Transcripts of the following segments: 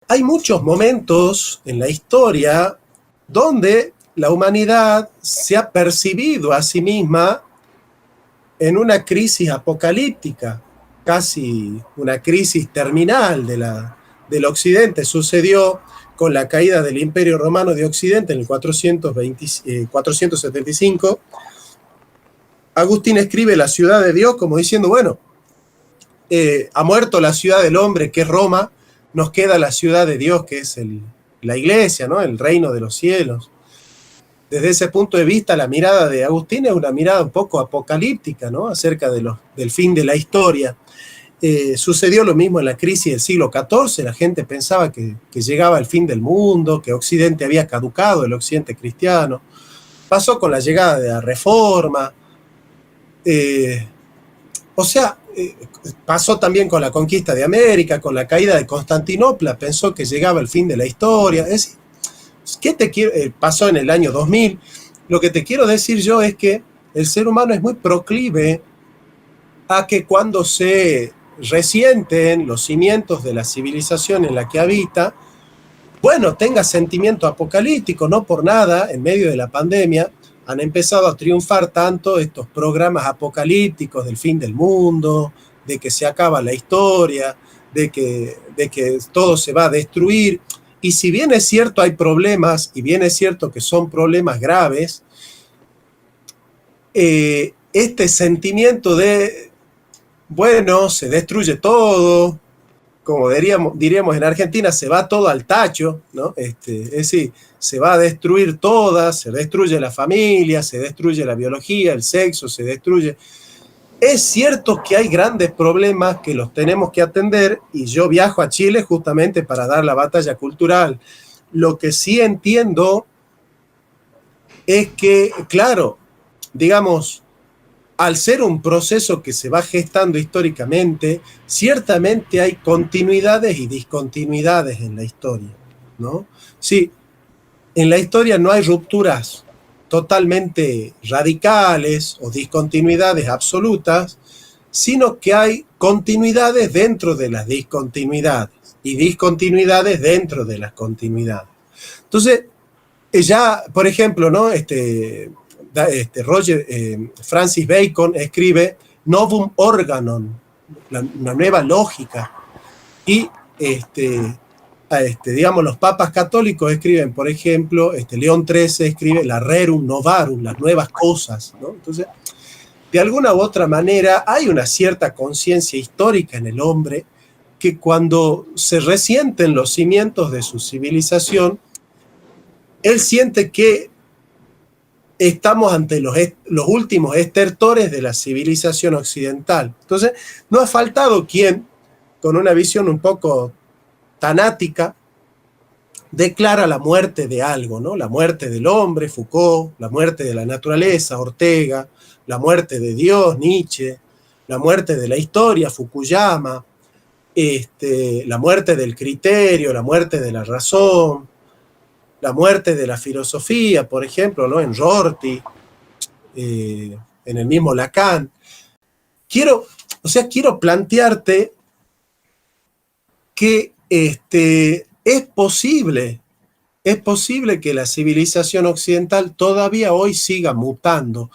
Hay muchos momentos en la historia donde la humanidad se ha percibido a sí misma en una crisis apocalíptica, casi una crisis terminal del Occidente. Sucedió con la caída del Imperio Romano de Occidente en el 475. Agustín escribe La ciudad de Dios como diciendo, bueno, ha muerto la ciudad del hombre, que es Roma, nos queda la ciudad de Dios, que es la iglesia, ¿no? El reino de los cielos. Desde ese punto de vista, la mirada de Agustín es una mirada un poco apocalíptica, ¿no? Acerca del fin de la historia. Sucedió lo mismo en la crisis del siglo XIV, la gente pensaba que llegaba el fin del mundo, que Occidente había caducado, el Occidente cristiano. Pasó con la llegada de la Reforma, pasó también con la conquista de América, con la caída de Constantinopla, pensó que llegaba el fin de la historia. Es decir, pasó en el año 2000. Lo que te quiero decir yo es que el ser humano es muy proclive a que cuando se resienten los cimientos de la civilización en la que habita, bueno, tenga sentimiento apocalíptico. No por nada, en medio de la pandemia, han empezado a triunfar tanto estos programas apocalípticos del fin del mundo, de que se acaba la historia, de que todo se va a destruir. Y si bien es cierto hay problemas, y bien es cierto que son problemas graves, este sentimiento de, bueno, se destruye todo, como diríamos en Argentina, se va todo al tacho, ¿no? Es decir, se va a destruir toda, se destruye la familia, se destruye la biología, el sexo, se destruye. Es cierto que hay grandes problemas que los tenemos que atender, y yo viajo a Chile justamente para dar la batalla cultural. Lo que sí entiendo es que, claro, digamos, al ser un proceso que se va gestando históricamente, ciertamente hay continuidades y discontinuidades en la historia, ¿no? Sí, en la historia no hay rupturas totalmente radicales o discontinuidades absolutas, sino que hay continuidades dentro de las discontinuidades y discontinuidades dentro de las continuidades. Entonces, ya, por ejemplo, ¿no? Francis Bacon escribe Novum Organon, una nueva lógica, y digamos, los papas católicos escriben, por ejemplo, León XIII escribe la Rerum Novarum, las nuevas cosas, ¿no? Entonces, de alguna u otra manera, hay una cierta conciencia histórica en el hombre que cuando se resienten los cimientos de su civilización, él siente que estamos ante los últimos estertores de la civilización occidental. Entonces, no ha faltado quien, con una visión un poco tanática, declara la muerte de algo, ¿no? La muerte del hombre, Foucault, la muerte de la naturaleza, Ortega, la muerte de Dios, Nietzsche, la muerte de la historia, Fukuyama, la muerte del criterio, la muerte de la razón, la muerte de la filosofía, por ejemplo, ¿no? En Rorty, en el mismo Lacan. Quiero plantearte que es posible que la civilización occidental todavía hoy siga mutando.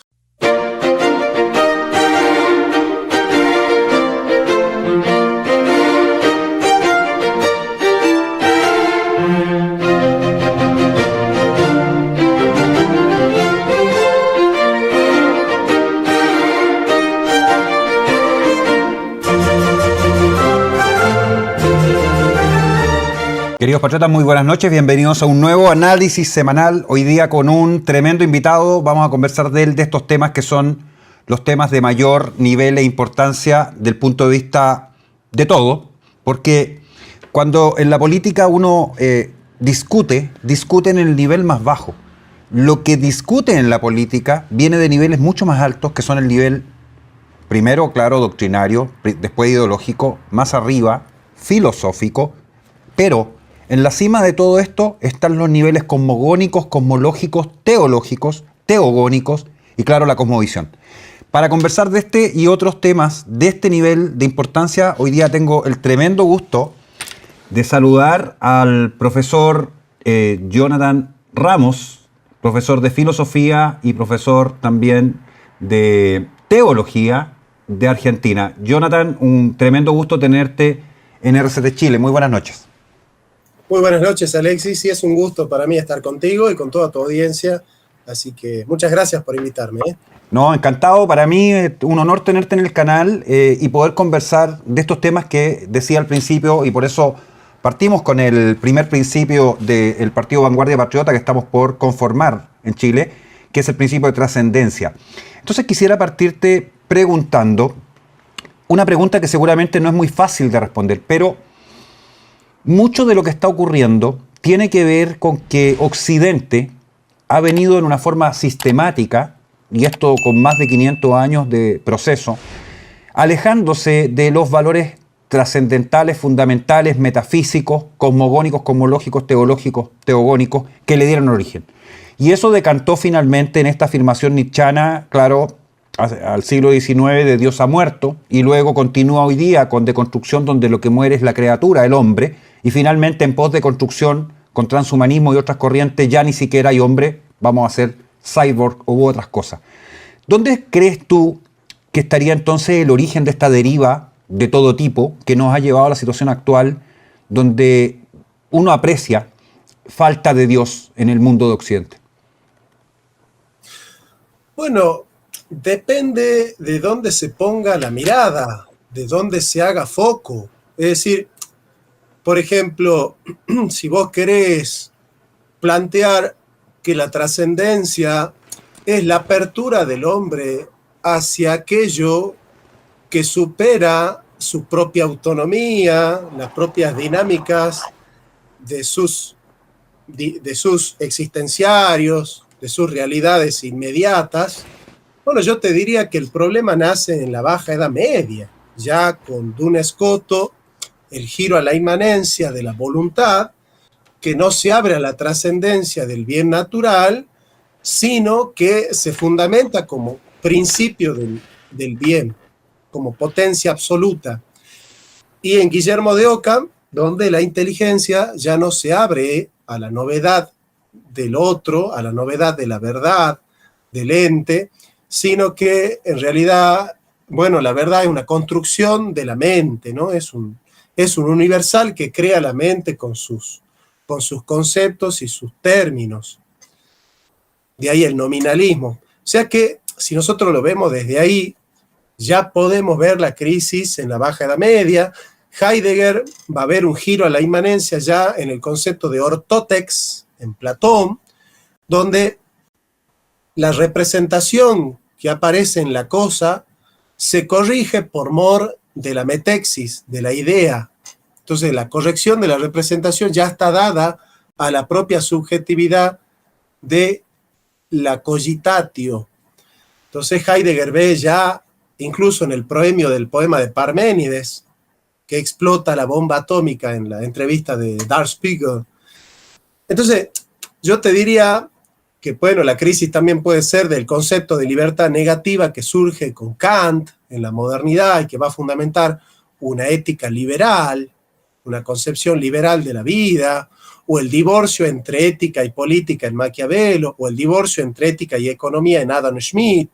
Queridos patriotas, muy buenas noches, bienvenidos a un nuevo análisis semanal. Hoy día con un tremendo invitado vamos a conversar de estos temas que son los temas de mayor nivel e importancia del punto de vista de todo, porque cuando en la política uno discute en el nivel más bajo. Lo que discute en la política viene de niveles mucho más altos, que son el nivel, primero, claro, doctrinario, después ideológico, más arriba, filosófico, pero en la cima de todo esto están los niveles cosmogónicos, cosmológicos, teológicos, teogónicos y, claro, la cosmovisión. Para conversar de este y otros temas de este nivel de importancia, hoy día tengo el tremendo gusto de saludar al profesor Jonathan Ramos, profesor de filosofía y profesor también de teología de Argentina. Jonathan, un tremendo gusto tenerte en RCT Chile. Muy buenas noches. Muy buenas noches, Alexis. Sí, es un gusto para mí estar contigo y con toda tu audiencia. Así que muchas gracias por invitarme. No, encantado. Para mí es un honor tenerte en el canal y poder conversar de estos temas que decía al principio, y por eso partimos con el primer principio del Partido Vanguardia Patriota que estamos por conformar en Chile, que es el principio de trascendencia. Entonces quisiera partirte preguntando una pregunta que seguramente no es muy fácil de responder, pero mucho de lo que está ocurriendo tiene que ver con que Occidente ha venido en una forma sistemática, y esto con más de 500 años de proceso, alejándose de los valores trascendentales, fundamentales, metafísicos, cosmogónicos, cosmológicos, teológicos, teogónicos, que le dieron origen. Y eso decantó finalmente en esta afirmación nietzscheana, claro, al siglo XIX, de Dios ha muerto, y luego continúa hoy día con deconstrucción, donde lo que muere es la criatura, el hombre, y finalmente en pos de construcción, con transhumanismo y otras corrientes, ya ni siquiera hay hombre, vamos a ser cyborg u otras cosas. ¿Dónde crees tú que estaría entonces el origen de esta deriva de todo tipo que nos ha llevado a la situación actual, donde uno aprecia falta de Dios en el mundo de Occidente? Bueno, depende de dónde se ponga la mirada, de dónde se haga foco. Es decir, por ejemplo, si vos querés plantear que la trascendencia es la apertura del hombre hacia aquello que supera su propia autonomía, las propias dinámicas de sus existenciarios, de sus realidades inmediatas, bueno, yo te diría que el problema nace en la Baja Edad Media, ya con Duns Scoto, el giro a la inmanencia de la voluntad, que no se abre a la trascendencia del bien natural, sino que se fundamenta como principio del bien, como potencia absoluta. Y en Guillermo de Ockham, donde la inteligencia ya no se abre a la novedad del otro, a la novedad de la verdad, del ente, sino que en realidad, bueno, la verdad es una construcción de la mente, ¿no? Es un universal que crea la mente con sus conceptos y sus términos. De ahí el nominalismo. O sea que si nosotros lo vemos desde ahí, ya podemos ver la crisis en la Baja Edad Media. Heidegger va a ver un giro a la inmanencia ya en el concepto de ortótex, en Platón, donde la representación que aparece en la cosa se corrige por mor de la metexis, de la idea. Entonces la corrección de la representación ya está dada a la propia subjetividad de la cogitatio. Entonces Heidegger ve ya, incluso en el proemio del poema de Parménides, que explota la bomba atómica en la entrevista de Der Spiegel. Entonces, yo te diría que, bueno, la crisis también puede ser del concepto de libertad negativa que surge con Kant en la modernidad y que va a fundamentar una ética liberal, una concepción liberal de la vida, o el divorcio entre ética y política en Maquiavelo, o el divorcio entre ética y economía en Adam Smith,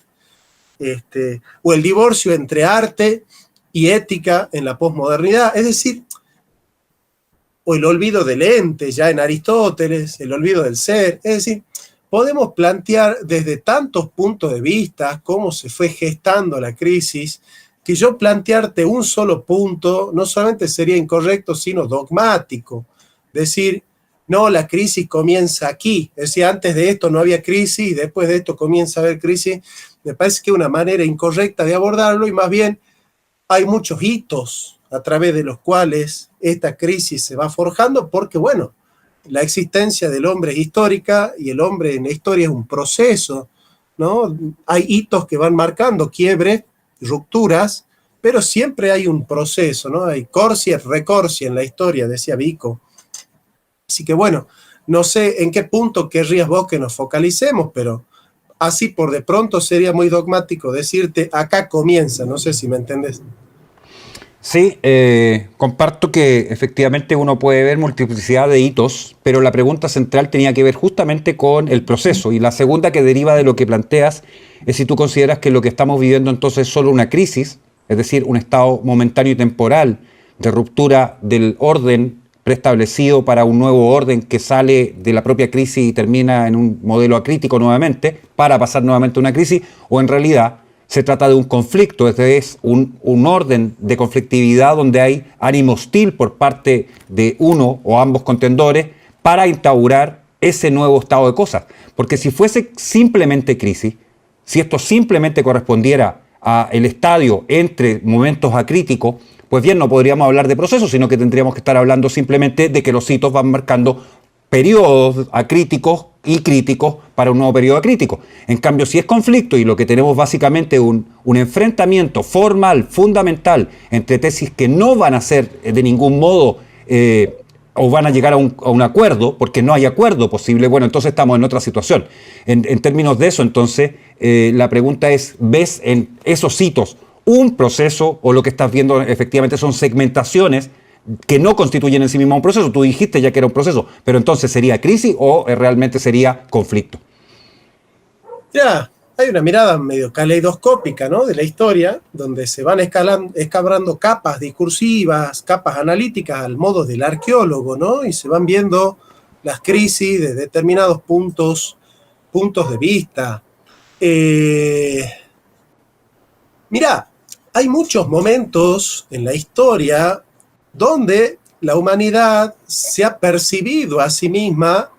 o el divorcio entre arte y ética en la posmodernidad. Es decir, o el olvido del ente ya en Aristóteles, el olvido del ser. Es decir, podemos plantear desde tantos puntos de vista cómo se fue gestando la crisis, que yo plantearte un solo punto no solamente sería incorrecto, sino dogmático. Decir, no, la crisis comienza aquí. Es decir, antes de esto no había crisis y después de esto comienza a haber crisis. Me parece que es una manera incorrecta de abordarlo, y más bien hay muchos hitos a través de los cuales esta crisis se va forjando, porque, bueno, la existencia del hombre es histórica y el hombre en la historia es un proceso, ¿no? Hay hitos que van marcando quiebres, rupturas, pero siempre hay un proceso, ¿no? Hay corsi et recorsi en la historia, decía Vico. Así que, bueno, no sé en qué punto querrías vos que nos focalicemos, pero así por de pronto sería muy dogmático decirte, acá comienza, no sé si me entendés. Sí, comparto que efectivamente uno puede ver multiplicidad de hitos, pero la pregunta central tenía que ver justamente con el proceso. Y la segunda, que deriva de lo que planteas, es si tú consideras que lo que estamos viviendo entonces es solo una crisis, es decir, un estado momentáneo y temporal de ruptura del orden preestablecido para un nuevo orden que sale de la propia crisis y termina en un modelo acrítico nuevamente, para pasar nuevamente a una crisis, o en realidad se trata de un conflicto, es un orden de conflictividad donde hay ánimo hostil por parte de uno o ambos contendores para instaurar ese nuevo estado de cosas. Porque si fuese simplemente crisis, si esto simplemente correspondiera al estadio entre momentos acríticos, pues bien, no podríamos hablar de procesos, sino que tendríamos que estar hablando simplemente de que los hitos van marcando periodos acríticos y críticos para un nuevo periodo acrítico. En cambio, si es conflicto y lo que tenemos básicamente un enfrentamiento formal, fundamental, entre tesis que no van a ser de ningún modo o van a llegar a un acuerdo, porque no hay acuerdo posible, bueno, entonces estamos en otra situación. En términos de eso, entonces, la pregunta es, ¿ves en esos hitos un proceso o lo que estás viendo efectivamente son segmentaciones que no constituyen en sí mismo un proceso? Tú dijiste ya que era un proceso, pero entonces ¿sería crisis o realmente sería conflicto? Ya, hay una mirada medio caleidoscópica, ¿no?, de la historia, donde se van escabrando capas discursivas, capas analíticas al modo del arqueólogo, ¿no? Y se van viendo las crisis de determinados puntos de vista. Mirá, hay muchos momentos en la historia donde la humanidad se ha percibido a sí misma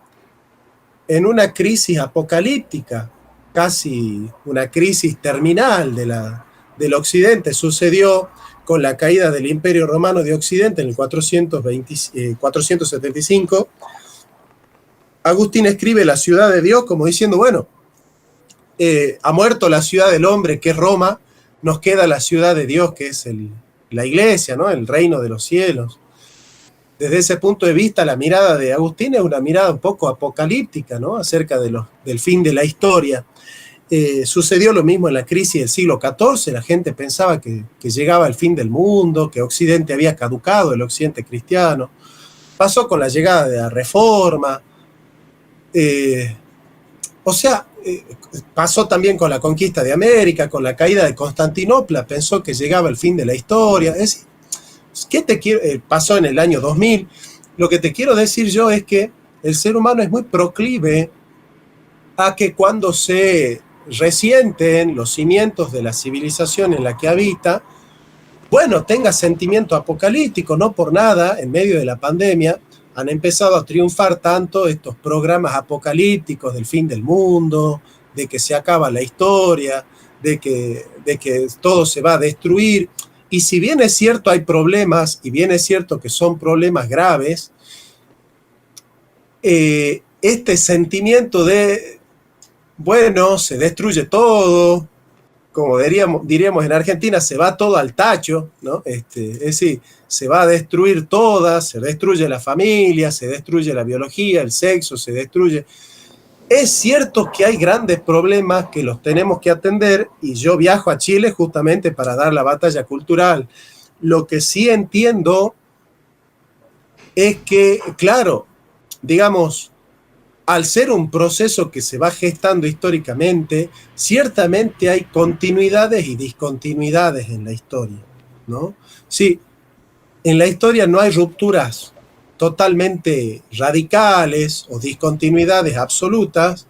en una crisis apocalíptica, casi una crisis terminal del Occidente. Sucedió con la caída del Imperio Romano de Occidente en el 475. Agustín escribe La ciudad de Dios como diciendo, bueno, ha muerto la ciudad del hombre, que es Roma, nos queda la ciudad de Dios, que es la iglesia, ¿no?, el reino de los cielos. Desde ese punto de vista, la mirada de Agustín es una mirada un poco apocalíptica, ¿no?, acerca del fin de la historia. Sucedió lo mismo en la crisis del siglo XIV, la gente pensaba que llegaba el fin del mundo, que Occidente había caducado, el Occidente cristiano. Pasó con la llegada de la Reforma, pasó también con la conquista de América, con la caída de Constantinopla, pensó que llegaba el fin de la historia. Es decir, pasó en el año 2000. Lo que te quiero decir yo es que el ser humano es muy proclive a que cuando se resienten los cimientos de la civilización en la que habita, bueno, tenga sentimiento apocalíptico. No por nada, en medio de la pandemia, han empezado a triunfar tanto estos programas apocalípticos del fin del mundo, de que se acaba la historia, de que todo se va a destruir. Y si bien es cierto hay problemas, y bien es cierto que son problemas graves, este sentimiento de, bueno, se destruye todo, como diríamos en Argentina, se va todo al tacho, ¿no? Es decir, se va a destruir toda, se destruye la familia, se destruye la biología, el sexo, se destruye. Es cierto que hay grandes problemas que los tenemos que atender, y yo viajo a Chile justamente para dar la batalla cultural. Lo que sí entiendo es que, claro, digamos, al ser un proceso que se va gestando históricamente, ciertamente hay continuidades y discontinuidades en la historia, ¿no? Sí, en la historia no hay rupturas totalmente radicales o discontinuidades absolutas,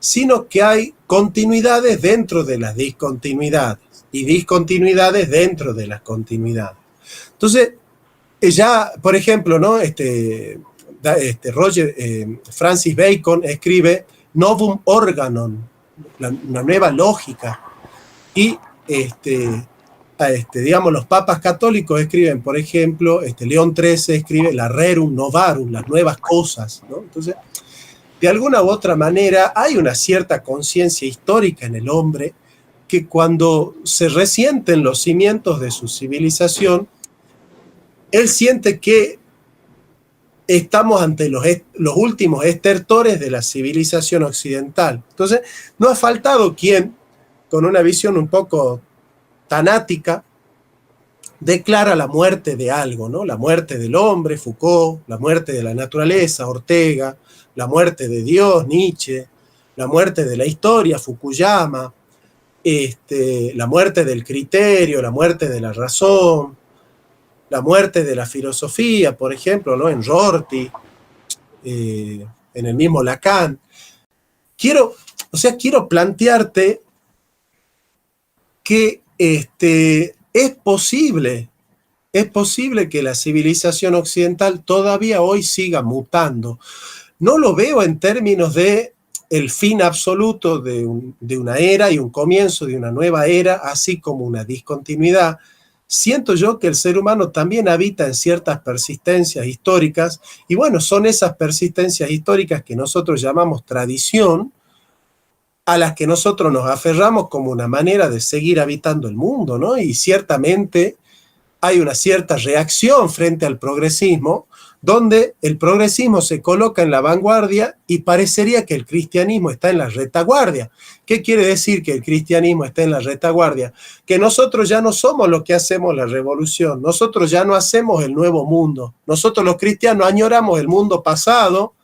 sino que hay continuidades dentro de las discontinuidades y discontinuidades dentro de las continuidades. Entonces, ya, por ejemplo, ¿no?, Francis Bacon escribe Novum Organon, una nueva lógica, y digamos, los papas católicos escriben, por ejemplo, León XIII escribe la Rerum Novarum, las nuevas cosas, ¿no? Entonces, de alguna u otra manera, hay una cierta conciencia histórica en el hombre que cuando se resienten los cimientos de su civilización, él siente que estamos ante los últimos estertores de la civilización occidental. Entonces, no ha faltado quien, con una visión un poco tanática, declara la muerte de algo, ¿no? La muerte del hombre, Foucault, la muerte de la naturaleza, Ortega, la muerte de Dios, Nietzsche, la muerte de la historia, Fukuyama, la muerte del criterio, la muerte de la razón, la muerte de la filosofía, por ejemplo, ¿no? En Rorty, en el mismo Lacan. Quiero plantearte que es posible que la civilización occidental todavía hoy siga mutando. No lo veo en términos de el fin absoluto de una era y un comienzo de una nueva era, así como una discontinuidad. Siento yo que el ser humano también habita en ciertas persistencias históricas, y bueno, son esas persistencias históricas que nosotros llamamos tradición, a las que nosotros nos aferramos como una manera de seguir habitando el mundo, ¿no? Y ciertamente hay una cierta reacción frente al progresismo, donde el progresismo se coloca en la vanguardia y parecería que el cristianismo está en la retaguardia. ¿Qué quiere decir que el cristianismo está en la retaguardia? Que nosotros ya no somos los que hacemos la revolución, nosotros ya no hacemos el nuevo mundo. Nosotros los cristianos añoramos el mundo pasado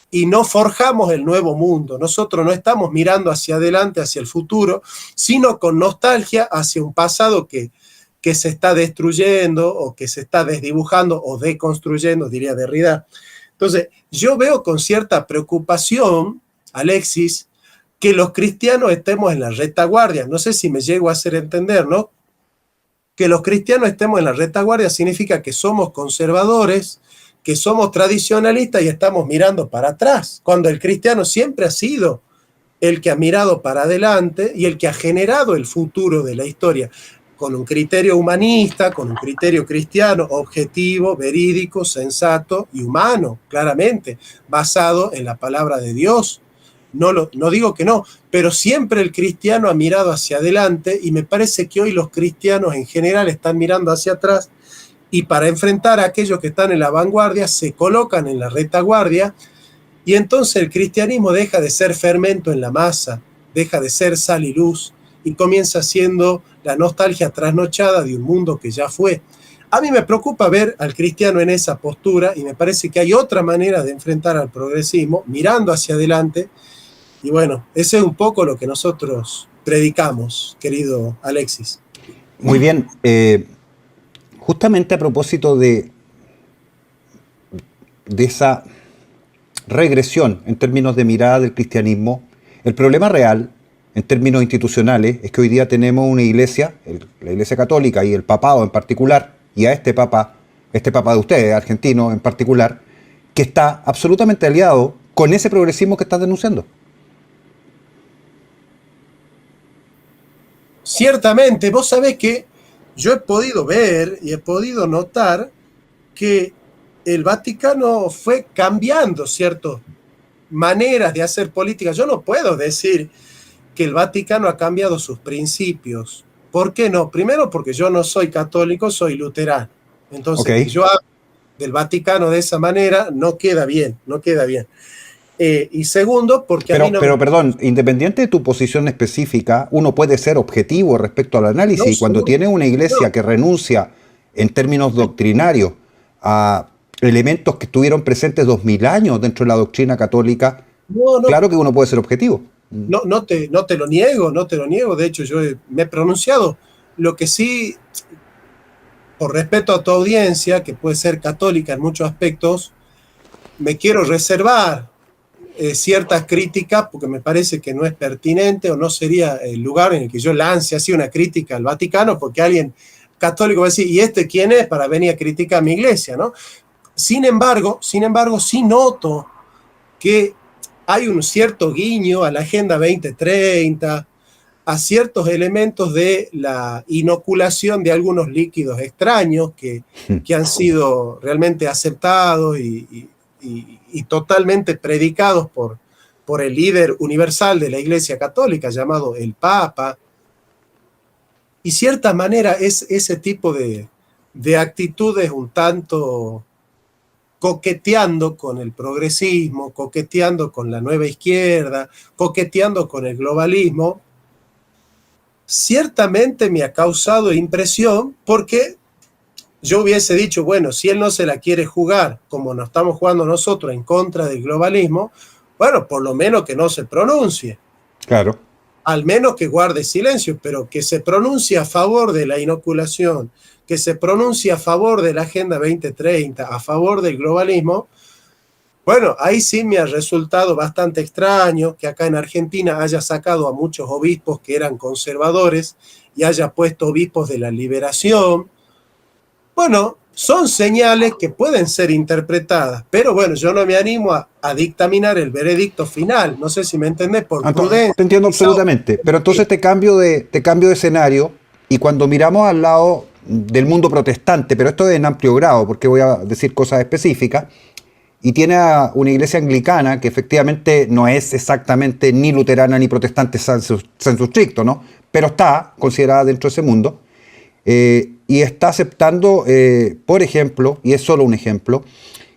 y no forjamos el nuevo mundo. Nosotros no estamos mirando hacia adelante, hacia el futuro, sino con nostalgia hacia un pasado que se está destruyendo o que se está desdibujando o deconstruyendo, diría Derrida. Entonces, yo veo con cierta preocupación, Alexis, que los cristianos estemos en la retaguardia. No sé si me llego a hacer entender, ¿no? Que los cristianos estemos en la retaguardia significa que somos conservadores, que somos tradicionalistas y estamos mirando para atrás, cuando el cristiano siempre ha sido el que ha mirado para adelante y el que ha generado el futuro de la historia, con un criterio humanista, con un criterio cristiano, objetivo, verídico, sensato y humano, claramente, basado en la palabra de Dios. No digo que no, pero siempre el cristiano ha mirado hacia adelante y me parece que hoy los cristianos en general están mirando hacia atrás y para enfrentar a aquellos que están en la vanguardia se colocan en la retaguardia y entonces el cristianismo deja de ser fermento en la masa, deja de ser sal y luz y comienza siendo la nostalgia trasnochada de un mundo que ya fue. A mí me preocupa ver al cristiano en esa postura y me parece que hay otra manera de enfrentar al progresismo, mirando hacia adelante. Y bueno, ese es un poco lo que nosotros predicamos, querido Alexis. Muy bien. Justamente a propósito de esa regresión en términos de mirada del cristianismo, el problema real en términos institucionales es que hoy día tenemos una iglesia, la Iglesia Católica y el papado en particular, y a este papa de ustedes, argentino en particular, que está absolutamente aliado con ese progresismo que estás denunciando. Ciertamente, vos sabés que yo he podido ver y he podido notar que el Vaticano fue cambiando ciertas maneras de hacer política. Yo no puedo decir que el Vaticano ha cambiado sus principios. ¿Por qué no? Primero porque yo no soy católico, soy luterano. Entonces, que yo hablo del Vaticano de esa manera no queda bien, no queda bien. Y segundo, porque a mí no... Pero perdón, independiente de tu posición específica, uno puede ser objetivo respecto al análisis. No, y cuando tiene una iglesia que renuncia en términos doctrinarios a elementos que estuvieron presentes 2000 años dentro de la doctrina católica, claro que uno puede ser objetivo. No te lo niego. De hecho, yo me he pronunciado. Lo que sí, por respeto a tu audiencia, que puede ser católica en muchos aspectos, me quiero reservar ciertas críticas porque me parece que no es pertinente o no sería el lugar en el que yo lance así una crítica al Vaticano, porque alguien católico va a decir, ¿y este quién es para venir a criticar a mi iglesia? ¿No? Sin embargo, sí noto que hay un cierto guiño a la Agenda 2030, a ciertos elementos de la inoculación de algunos líquidos extraños que han sido realmente aceptados y totalmente predicados por el líder universal de la Iglesia Católica, llamado el Papa. Y cierta manera es ese tipo de actitudes un tanto coqueteando con el progresismo, coqueteando con la nueva izquierda, coqueteando con el globalismo, ciertamente me ha causado impresión porque yo hubiese dicho, bueno, si él no se la quiere jugar como nos estamos jugando nosotros en contra del globalismo, bueno, por lo menos que no se pronuncie. Claro. Al menos que guarde silencio, pero que se pronuncie a favor de la inoculación, que se pronuncie a favor de la Agenda 2030, a favor del globalismo. Bueno, ahí sí me ha resultado bastante extraño que acá en Argentina haya sacado a muchos obispos que eran conservadores y haya puesto obispos de la liberación. Bueno, son señales que pueden ser interpretadas, pero bueno, yo no me animo a dictaminar el veredicto final. No sé si me entendés, por prudencia. Te entiendo absolutamente, pero entonces te cambio de escenario, y cuando miramos al lado del mundo protestante, pero esto es en amplio grado, porque voy a decir cosas específicas, y tiene a una iglesia anglicana que efectivamente no es exactamente ni luterana ni protestante sensu stricto, ¿no? Pero está considerada dentro de ese mundo, y está aceptando, por ejemplo, y es solo un ejemplo,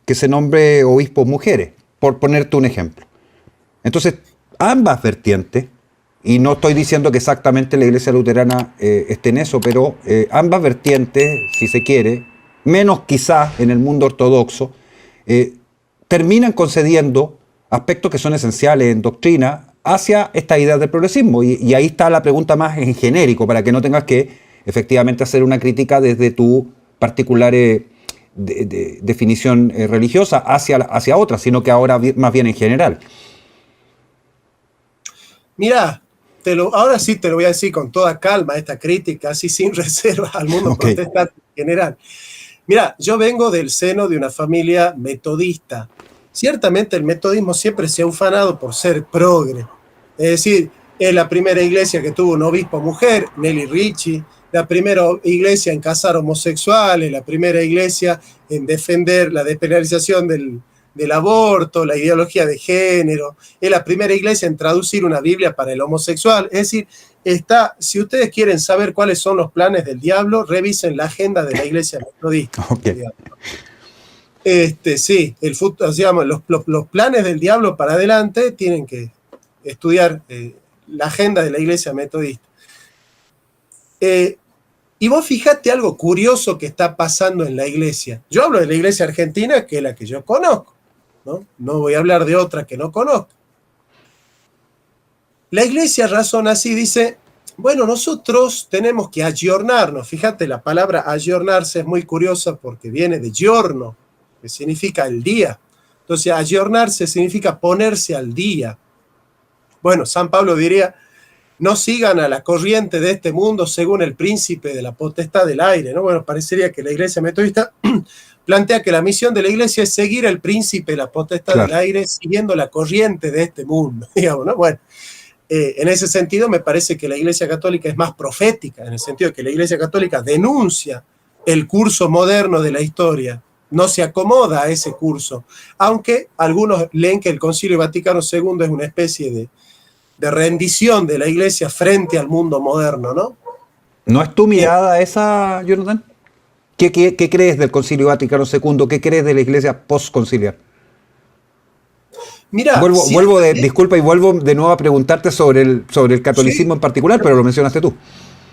que se nombre obispos mujeres, por ponerte un ejemplo. Entonces, ambas vertientes, y no estoy diciendo que exactamente la iglesia luterana esté en eso, pero ambas vertientes, si se quiere, menos quizás en el mundo ortodoxo, terminan concediendo aspectos que son esenciales en doctrina hacia esta idea del progresismo. Y ahí está la pregunta más en genérico, para que no tengas que efectivamente hacer una crítica desde tu particular definición religiosa hacia otra, sino que ahora más bien en general. Mirá, ahora sí te lo voy a decir con toda calma, esta crítica, así sin reserva al mundo protestante en general. Mira, yo vengo del seno de una familia metodista. Ciertamente el metodismo siempre se ha ufanado por ser progre. Es decir, es la primera iglesia que tuvo un obispo mujer, Nelly Ricci, la primera iglesia en casar homosexuales, la primera iglesia en defender la despenalización del aborto, la ideología de género, es la primera iglesia en traducir una Biblia para el homosexual. Es decir, si ustedes quieren saber cuáles son los planes del diablo, revisen la agenda de la iglesia metodista. Okay. Sí, digamos, los planes del diablo para adelante tienen que estudiar la agenda de la iglesia metodista. Y vos fijate algo curioso que está pasando en la iglesia. Yo hablo de la iglesia argentina, que es la que yo conozco, ¿no? No voy a hablar de otra que no conozco. La iglesia razona así, dice, bueno, nosotros tenemos que ayornarnos. Fíjate, la palabra ayornarse es muy curiosa porque viene de giorno, que significa el día. Entonces, ayornarse significa ponerse al día. Bueno, San Pablo diría, no sigan a la corriente de este mundo según el príncipe de la potestad del aire, ¿no? Bueno, parecería que la iglesia metodista plantea que la misión de la iglesia es seguir al príncipe de la potestad del aire, siguiendo la corriente de este mundo, digamos, ¿no? Bueno, en ese sentido me parece que la iglesia católica es más profética, en el sentido de que la iglesia católica denuncia el curso moderno de la historia, no se acomoda a ese curso, aunque algunos leen que el Concilio Vaticano II es una especie de rendición de la iglesia frente al mundo moderno, ¿no? ¿No es tu mirada esa, Jonathan? ¿Qué crees del Concilio Vaticano II? ¿Qué crees de la iglesia postconciliar? Mira, disculpa, y vuelvo de nuevo a preguntarte sobre el catolicismo en particular, pero lo mencionaste tú.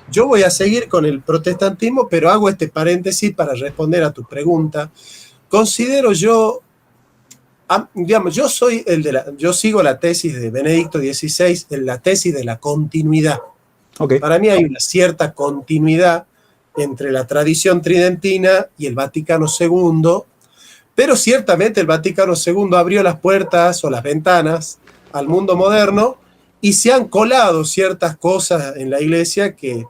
Yo voy a seguir con el protestantismo, pero hago este paréntesis para responder a tu pregunta. Considero yo, digamos, yo sigo la tesis de Benedicto XVI, la tesis de la continuidad. Okay. Para mí hay una cierta continuidad entre la tradición tridentina y el Vaticano II, pero ciertamente el Vaticano II abrió las puertas o las ventanas al mundo moderno y se han colado ciertas cosas en la iglesia que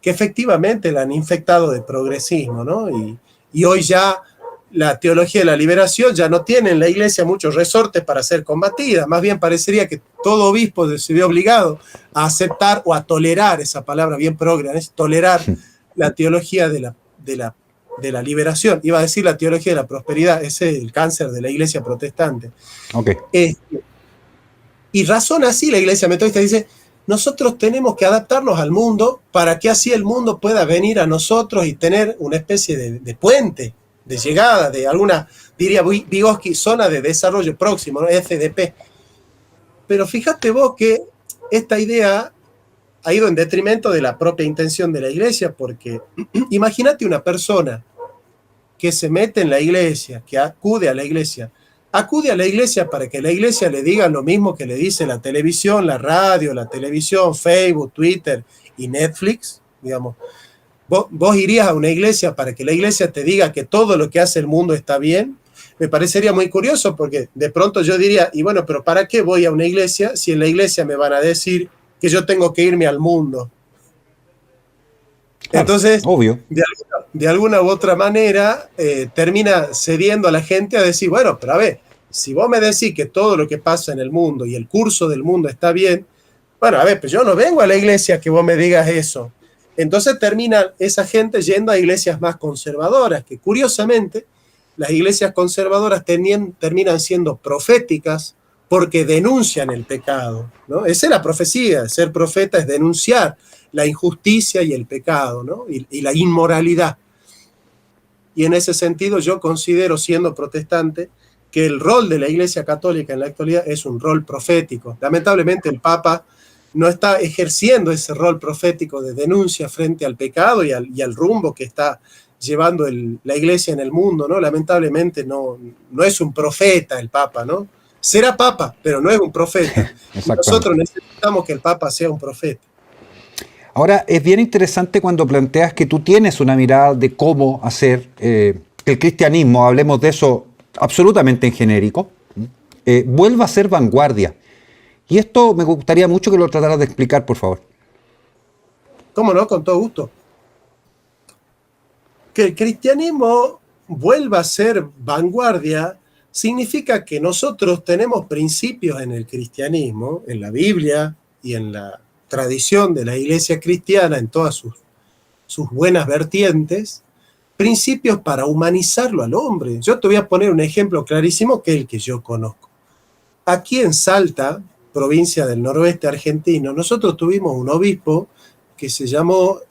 efectivamente la han infectado de progresismo, ¿no? Y hoy ya la teología de la liberación ya no tiene en la iglesia muchos resortes para ser combatida, más bien parecería que todo obispo se ve obligado a aceptar o a tolerar, esa palabra bien progre, es tolerar la teología de la liberación. Iba a decir la teología de la prosperidad, ese es el cáncer de la iglesia protestante. Okay. Y razona así la iglesia metodista, dice, nosotros tenemos que adaptarnos al mundo para que así el mundo pueda venir a nosotros y tener una especie de puente, de llegada, de alguna, diría Vygotsky, zona de desarrollo próximo, ¿no? FDP. Pero fíjate vos que esta idea ha ido en detrimento de la propia intención de la iglesia, porque imagínate una persona que se mete en la iglesia, que acude a la iglesia para que la iglesia le diga lo mismo que le dice la televisión, la radio, la televisión, Facebook, Twitter y Netflix, digamos. ¿Vos irías a una iglesia para que la iglesia te diga que todo lo que hace el mundo está bien? Me parecería muy curioso, porque de pronto yo diría, y bueno, pero ¿para qué voy a una iglesia si en la iglesia me van a decir que yo tengo que irme al mundo? Claro, entonces, obvio. de alguna u otra manera, termina cediendo a la gente a decir, bueno, pero a ver, si vos me decís que todo lo que pasa en el mundo y el curso del mundo está bien, bueno, a ver, pues yo no vengo a la iglesia que vos me digas eso. Entonces termina esa gente yendo a iglesias más conservadoras, que curiosamente las iglesias conservadoras terminan siendo proféticas porque denuncian el pecado, ¿no? Esa es la profecía, ser profeta es denunciar la injusticia y el pecado, ¿no? y la inmoralidad. Y en ese sentido yo considero, siendo protestante, que el rol de la Iglesia Católica en la actualidad es un rol profético. Lamentablemente el Papa no está ejerciendo ese rol profético de denuncia frente al pecado y al rumbo que está llevando la Iglesia en el mundo, ¿no? Lamentablemente no es un profeta el Papa, ¿no? Será Papa, pero no es un profeta. Nosotros necesitamos que el Papa sea un profeta. Ahora, es bien interesante cuando planteas que tú tienes una mirada de cómo hacer que el cristianismo, hablemos de eso absolutamente en genérico, vuelva a ser vanguardia. Y esto me gustaría mucho que lo trataras de explicar, por favor. ¿Cómo no? Con todo gusto. Que el cristianismo vuelva a ser vanguardia significa que nosotros tenemos principios en el cristianismo, en la Biblia y en la tradición de la iglesia cristiana, en todas sus buenas vertientes, principios para humanizarlo al hombre. Yo te voy a poner un ejemplo clarísimo que es el que yo conozco. Aquí en Salta, provincia del noroeste argentino, nosotros tuvimos un obispo que se llamó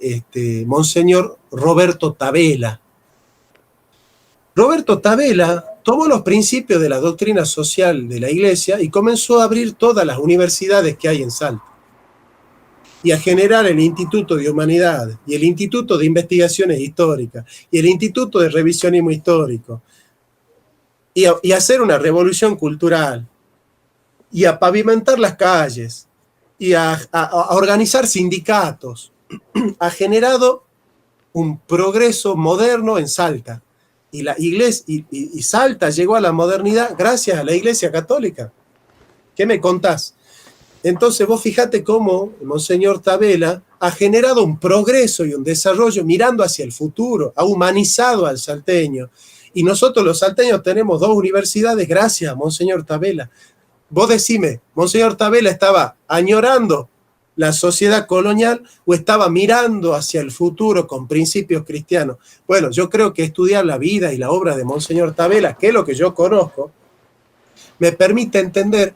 Monseñor Roberto Tabela. Roberto Tabela tomó los principios de la doctrina social de la iglesia y comenzó a abrir todas las universidades que hay en Salta y a generar el Instituto de Humanidades y el Instituto de Investigaciones Históricas y el Instituto de Revisionismo Histórico y hacer una revolución cultural y a pavimentar las calles y a organizar sindicatos. Ha generado un progreso moderno en Salta. Y la iglesia y Salta llegó a la modernidad gracias a la Iglesia Católica. ¿Qué me contás? Entonces vos fijate cómo Monseñor Tabela ha generado un progreso y un desarrollo mirando hacia el futuro, ha humanizado al salteño. Y nosotros los salteños tenemos 2 universidades gracias a Monseñor Tabela. Vos decime, ¿Monseñor Tabela estaba añorando la sociedad colonial o estaba mirando hacia el futuro con principios cristianos? Bueno, yo creo que estudiar la vida y la obra de Monseñor Tabela, que es lo que yo conozco, me permite entender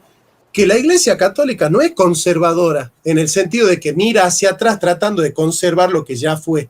que la Iglesia Católica no es conservadora en el sentido de que mira hacia atrás tratando de conservar lo que ya fue.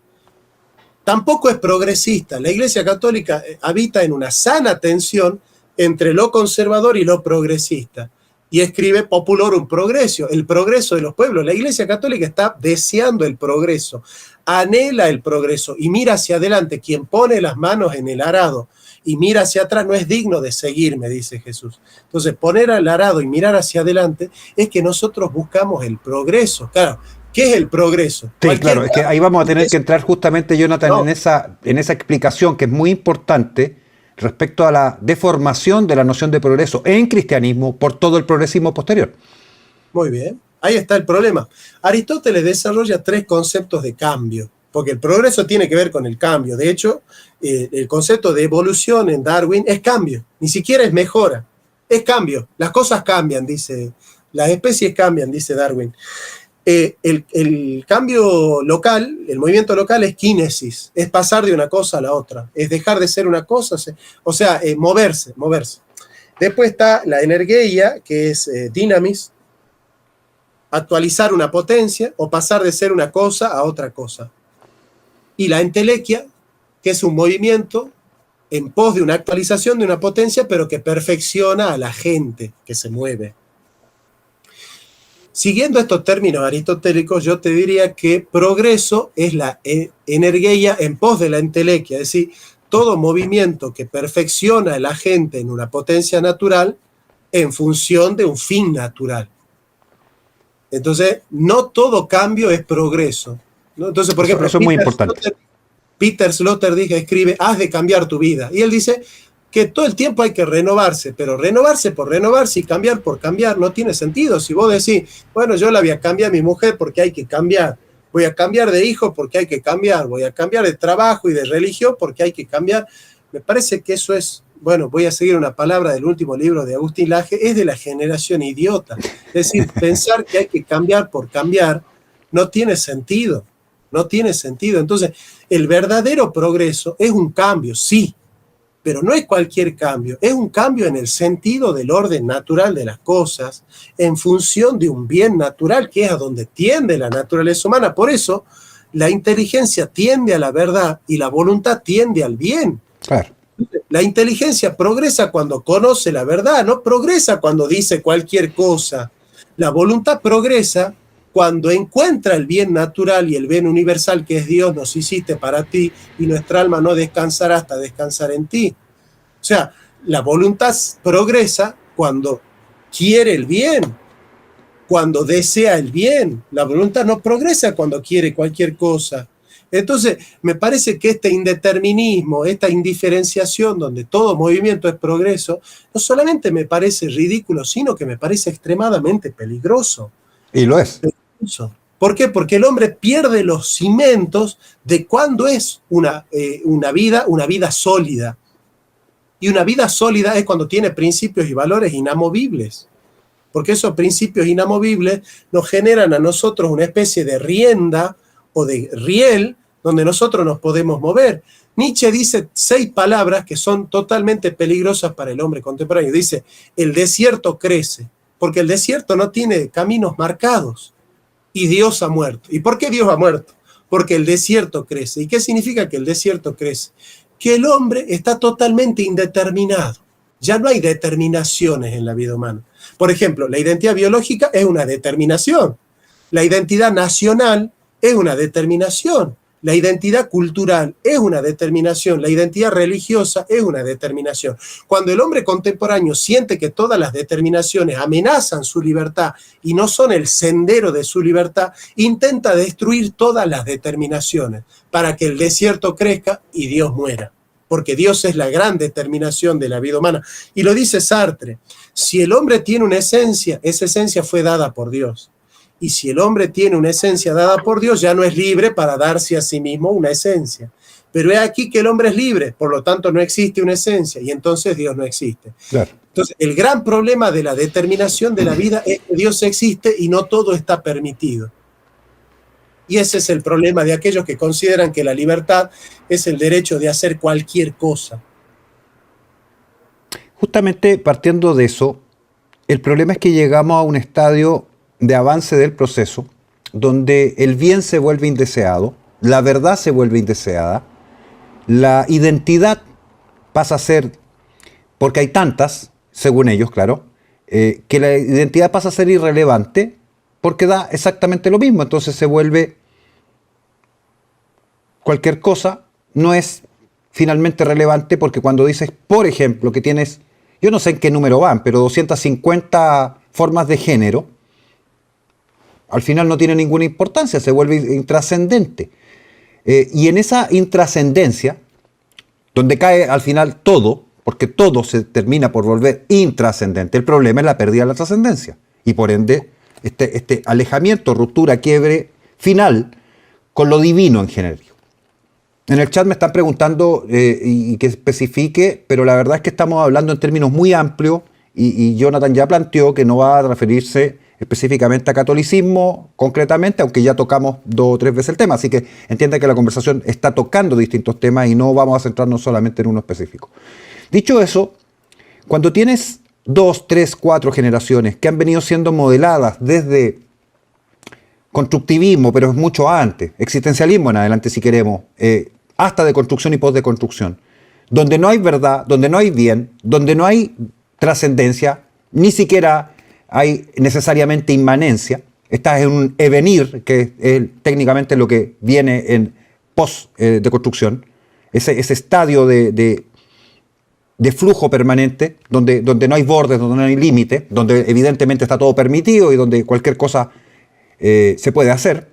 Tampoco es progresista. La Iglesia Católica habita en una sana tensión entre lo conservador y lo progresista. Y escribe Populorum Progressio, el progreso de los pueblos. La Iglesia Católica está deseando el progreso, anhela el progreso y mira hacia adelante. Quien pone las manos en el arado y mira hacia atrás no es digno de seguirme, dice Jesús. Entonces, poner al arado y mirar hacia adelante es que nosotros buscamos el progreso. Claro, ¿qué es el progreso? Sí, claro, es que ahí vamos a tener que entrar justamente, Jonathan, en esa explicación que es muy importante respecto a la deformación de la noción de progreso en cristianismo por todo el progresismo posterior. Muy bien, ahí está el problema. Aristóteles desarrolla 3 conceptos de cambio, porque el progreso tiene que ver con el cambio. De hecho, el concepto de evolución en Darwin es cambio, ni siquiera es mejora, es cambio. Las cosas cambian, las especies cambian, dice Darwin. El cambio local, el movimiento local es kínesis, es pasar de una cosa a la otra, es dejar de ser una cosa, o sea, moverse. Después está la energía, que es dinamis, actualizar una potencia o pasar de ser una cosa a otra cosa. Y la entelequia, que es un movimiento en pos de una actualización de una potencia, pero que perfecciona a la gente que se mueve. Siguiendo estos términos aristotélicos, yo te diría que progreso es la energía en pos de la entelequia, es decir, todo movimiento que perfecciona el agente en una potencia natural en función de un fin natural. Entonces, no todo cambio es progreso, ¿no? Entonces, por ejemplo, eso es muy importante. Peter Slaughter escribe, has de cambiar tu vida. Y él dice que todo el tiempo hay que renovarse, pero renovarse por renovarse y cambiar por cambiar no tiene sentido. Si vos decís, bueno, yo la voy a cambiar a mi mujer porque hay que cambiar, voy a cambiar de hijo porque hay que cambiar, voy a cambiar de trabajo y de religión porque hay que cambiar, me parece que eso es, bueno, voy a seguir una palabra del último libro de Agustín Laje, es de la generación idiota. Es decir, pensar que hay que cambiar por cambiar no tiene sentido, no tiene sentido. Entonces, el verdadero progreso es un cambio, sí, pero no es cualquier cambio, es un cambio en el sentido del orden natural de las cosas, en función de un bien natural, que es a donde tiende la naturaleza humana. Por eso, la inteligencia tiende a la verdad y la voluntad tiende al bien. Claro. La inteligencia progresa cuando conoce la verdad, no progresa cuando dice cualquier cosa. La voluntad progresa cuando encuentra el bien natural y el bien universal que es Dios, nos hiciste para ti, y nuestra alma no descansará hasta descansar en ti. O sea, la voluntad progresa cuando quiere el bien, cuando desea el bien. La voluntad no progresa cuando quiere cualquier cosa. Entonces, me parece que este indeterminismo, esta indiferenciación donde todo movimiento es progreso, no solamente me parece ridículo, sino que me parece extremadamente peligroso. Y lo es. ¿Por qué? Porque el hombre pierde los cimientos de cuándo es una vida sólida. Y una vida sólida es cuando tiene principios y valores inamovibles. Porque esos principios inamovibles nos generan a nosotros una especie de rienda o de riel donde nosotros nos podemos mover. Nietzsche dice 6 palabras que son totalmente peligrosas para el hombre contemporáneo. Dice, el desierto crece, porque el desierto no tiene caminos marcados. Y Dios ha muerto. ¿Y por qué Dios ha muerto? Porque el desierto crece. ¿Y qué significa que el desierto crece? Que el hombre está totalmente indeterminado. Ya no hay determinaciones en la vida humana. Por ejemplo, la identidad biológica es una determinación. La identidad nacional es una determinación. La identidad cultural es una determinación. La identidad religiosa es una determinación. Cuando el hombre contemporáneo siente que todas las determinaciones amenazan su libertad y no son el sendero de su libertad, intenta destruir todas las determinaciones para que el desierto crezca y Dios muera. Porque Dios es la gran determinación de la vida humana. Y lo dice Sartre, si el hombre tiene una esencia, esa esencia fue dada por Dios. Y si el hombre tiene una esencia dada por Dios, ya no es libre para darse a sí mismo una esencia. Pero es aquí que el hombre es libre, por lo tanto no existe una esencia, y entonces Dios no existe. Claro. Entonces, el gran problema de la determinación de la vida es que Dios existe y no todo está permitido. Y ese es el problema de aquellos que consideran que la libertad es el derecho de hacer cualquier cosa. Justamente partiendo de eso, el problema es que llegamos a un estadio de avance del proceso donde el bien se vuelve indeseado, la verdad se vuelve indeseada, la identidad pasa a ser, porque hay tantas, según ellos, claro, que la identidad pasa a ser irrelevante porque da exactamente lo mismo, entonces se vuelve cualquier cosa, no es finalmente relevante porque cuando dices, por ejemplo, que tienes, yo no sé en qué número van, pero 250 formas de género, al final no tiene ninguna importancia, se vuelve intrascendente. Y en esa intrascendencia, donde cae al final todo, porque todo se termina por volver intrascendente, el problema es la pérdida de la trascendencia. Y por ende, este alejamiento, ruptura, quiebre final con lo divino en general. En el chat me están preguntando y que especifique, pero la verdad es que estamos hablando en términos muy amplios y Jonathan ya planteó que no va a referirse específicamente a catolicismo, concretamente, aunque ya tocamos 2 o 3 veces el tema, así que entienda que la conversación está tocando distintos temas y no vamos a centrarnos solamente en uno específico. Dicho eso, cuando tienes 2, 3, 4 generaciones que han venido siendo modeladas desde constructivismo, pero es mucho antes, existencialismo en adelante si queremos, hasta deconstrucción y postdeconstrucción, donde no hay verdad, donde no hay bien, donde no hay trascendencia, ni siquiera hay necesariamente inmanencia, estás en un evenir, que es técnicamente lo que viene en post-deconstrucción, ese estadio de flujo permanente, donde no hay bordes, donde no hay límite, donde evidentemente está todo permitido y donde cualquier cosa se puede hacer.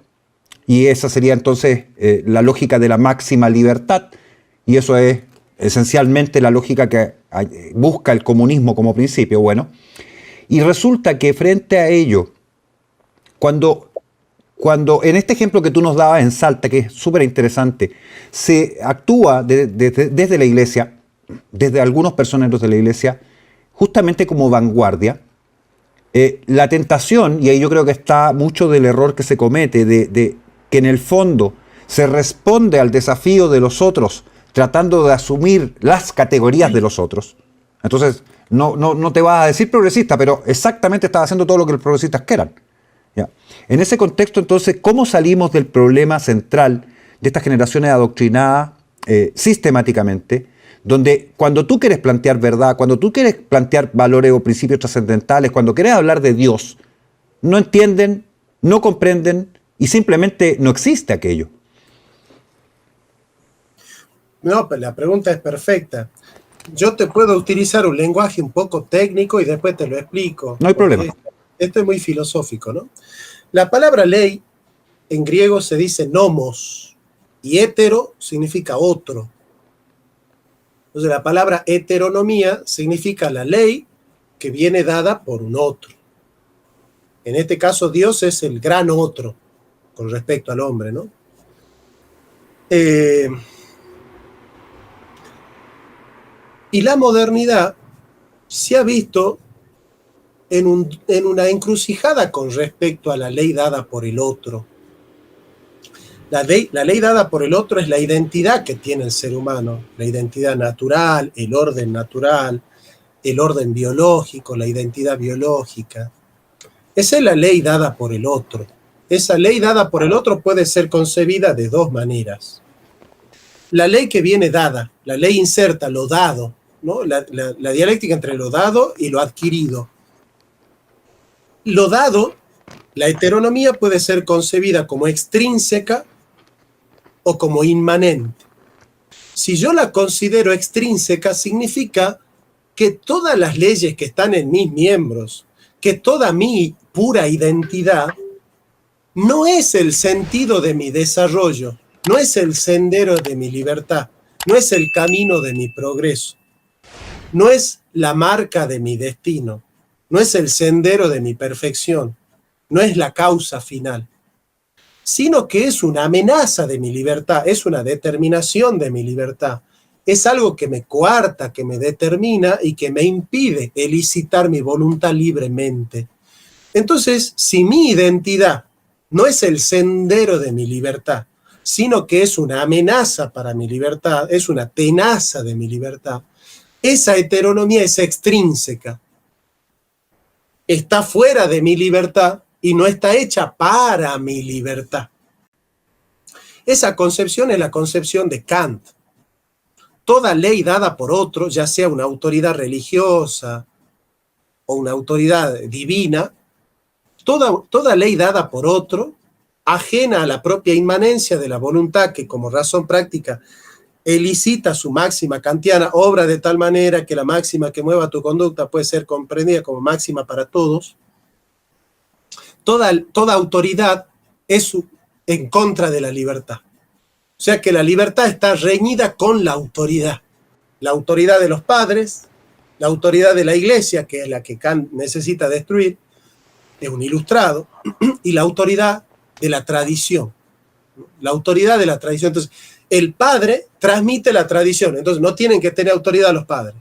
Y esa sería entonces la lógica de la máxima libertad, y eso es esencialmente la lógica que busca el comunismo como principio. Bueno, y resulta que frente a ello, cuando en este ejemplo que tú nos dabas en Salta, que es súper interesante, se actúa desde la iglesia, desde algunos personeros de la iglesia, justamente como vanguardia, la tentación, y ahí yo creo que está mucho del error que se comete, de que en el fondo se responde al desafío de los otros tratando de asumir las categorías de los otros. Entonces, no te vas a decir progresista, pero exactamente estás haciendo todo lo que los progresistas quieran. ¿Ya? En ese contexto, entonces, ¿cómo salimos del problema central de estas generaciones adoctrinadas sistemáticamente, donde cuando tú quieres plantear verdad, cuando tú quieres plantear valores o principios trascendentales, cuando quieres hablar de Dios, no entienden, no comprenden y simplemente no existe aquello? No, pues la pregunta es perfecta. Yo te puedo utilizar un lenguaje un poco técnico y después te lo explico. No hay problema. Esto es muy filosófico, ¿no? La palabra ley en griego se dice nomos y hetero significa otro. Entonces la palabra heteronomía significa la ley que viene dada por un otro. En este caso Dios es el gran otro con respecto al hombre, ¿no? Y la modernidad se ha visto en una encrucijada con respecto a la ley dada por el otro. La ley dada por el otro es la identidad que tiene el ser humano, la identidad natural, el orden biológico, la identidad biológica. Esa es la ley dada por el otro. Esa ley dada por el otro puede ser concebida de dos maneras. La ley que viene dada, la ley inserta, lo dado, ¿no? La dialéctica entre lo dado y lo adquirido. Lo dado, la heteronomía puede ser concebida como extrínseca o como inmanente. Si yo la considero extrínseca, significa que todas las leyes que están en mis miembros, que toda mi pura identidad, no es el sentido de mi desarrollo, no es el sendero de mi libertad, no es el camino de mi progreso, no es la marca de mi destino, no es el sendero de mi perfección, no es la causa final, sino que es una amenaza de mi libertad, es una determinación de mi libertad, es algo que me coarta, que me determina y que me impide elicitar mi voluntad libremente. Entonces, si mi identidad no es el sendero de mi libertad, sino que es una amenaza para mi libertad, es una tenaza de mi libertad, esa heteronomía es extrínseca. Está fuera de mi libertad y no está hecha para mi libertad. Esa concepción es la concepción de Kant. Toda ley dada por otro, ya sea una autoridad religiosa o una autoridad divina, toda ley dada por otro, ajena a la propia inmanencia de la voluntad que como razón práctica elicita su máxima kantiana, obra de tal manera que la máxima que mueva tu conducta puede ser comprendida como máxima para todos. Toda autoridad es en contra de la libertad. O sea que la libertad está reñida con la autoridad de los padres, la autoridad de la iglesia, que es la que Kant necesita destruir, es un ilustrado, y la autoridad de la tradición. La autoridad de la tradición. Entonces, el padre transmite la tradición, entonces no tienen que tener autoridad los padres.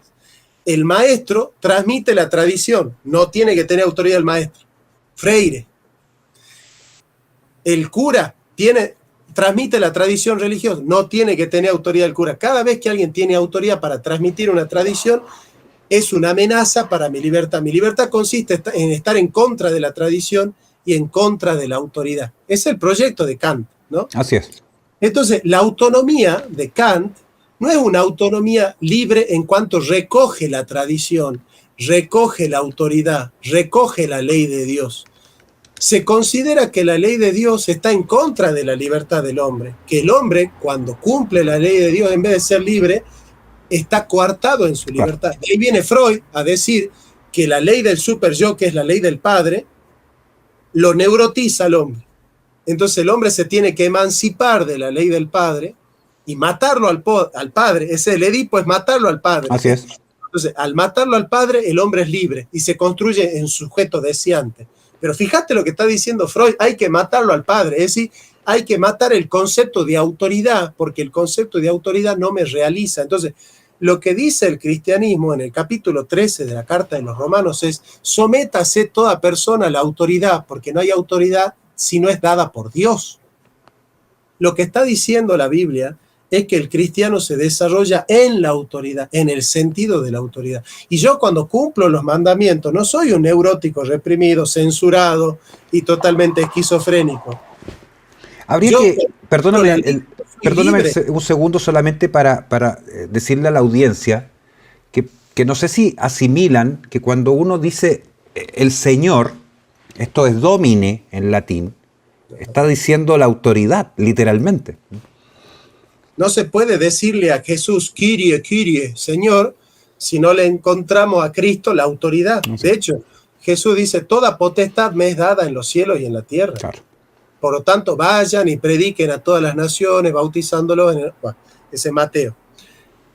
El maestro transmite la tradición, no tiene que tener autoridad el maestro. Freire. El cura transmite la tradición religiosa, no tiene que tener autoridad el cura. Cada vez que alguien tiene autoridad para transmitir una tradición, es una amenaza para mi libertad. Mi libertad consiste en estar en contra de la tradición y en contra de la autoridad. Es el proyecto de Kant, ¿no? Así es. Entonces, la autonomía de Kant no es una autonomía libre en cuanto recoge la tradición, recoge la autoridad, recoge la ley de Dios. se considera que la ley de Dios está en contra de la libertad del hombre, que el hombre, cuando cumple la ley de Dios, en vez de ser libre, está coartado en su Claro. libertad. De ahí viene Freud a decir que la ley del super yo, que es la ley del padre, lo neurotiza al hombre. Entonces el hombre se tiene que emancipar de la ley del padre y matarlo al padre. Ese el Edipo es matarlo al padre. Así es. Entonces, al matarlo al padre, el hombre es libre y se construye en sujeto deseante. Pero fíjate lo que está diciendo Freud, hay que matarlo al padre, es decir, hay que matar el concepto de autoridad, porque el concepto de autoridad no me realiza. Entonces, lo que dice el cristianismo en el capítulo 13 de la Carta de los Romanos es: sométase toda persona a la autoridad, porque no hay autoridad si no es dada por Dios. Lo que está diciendo la Biblia es que el cristiano se desarrolla en la autoridad, en el sentido de la autoridad. Y yo, cuando cumplo los mandamientos, no soy un neurótico reprimido, censurado y totalmente esquizofrénico. Habría Yo, que, perdóname, perdóname libre. un segundo solamente para decirle a la audiencia que no sé si asimilan que cuando uno dice el Señor, esto es domine en latín, está diciendo la autoridad, literalmente. No se puede decirle a Jesús, Kyrie, Kyrie, Señor, si no le encontramos a Cristo la autoridad. No sé. De hecho, Jesús dice: toda potestad me es dada en los cielos y en la tierra. Claro. Por lo tanto, vayan y prediquen a todas las naciones, bautizándolos en ese Mateo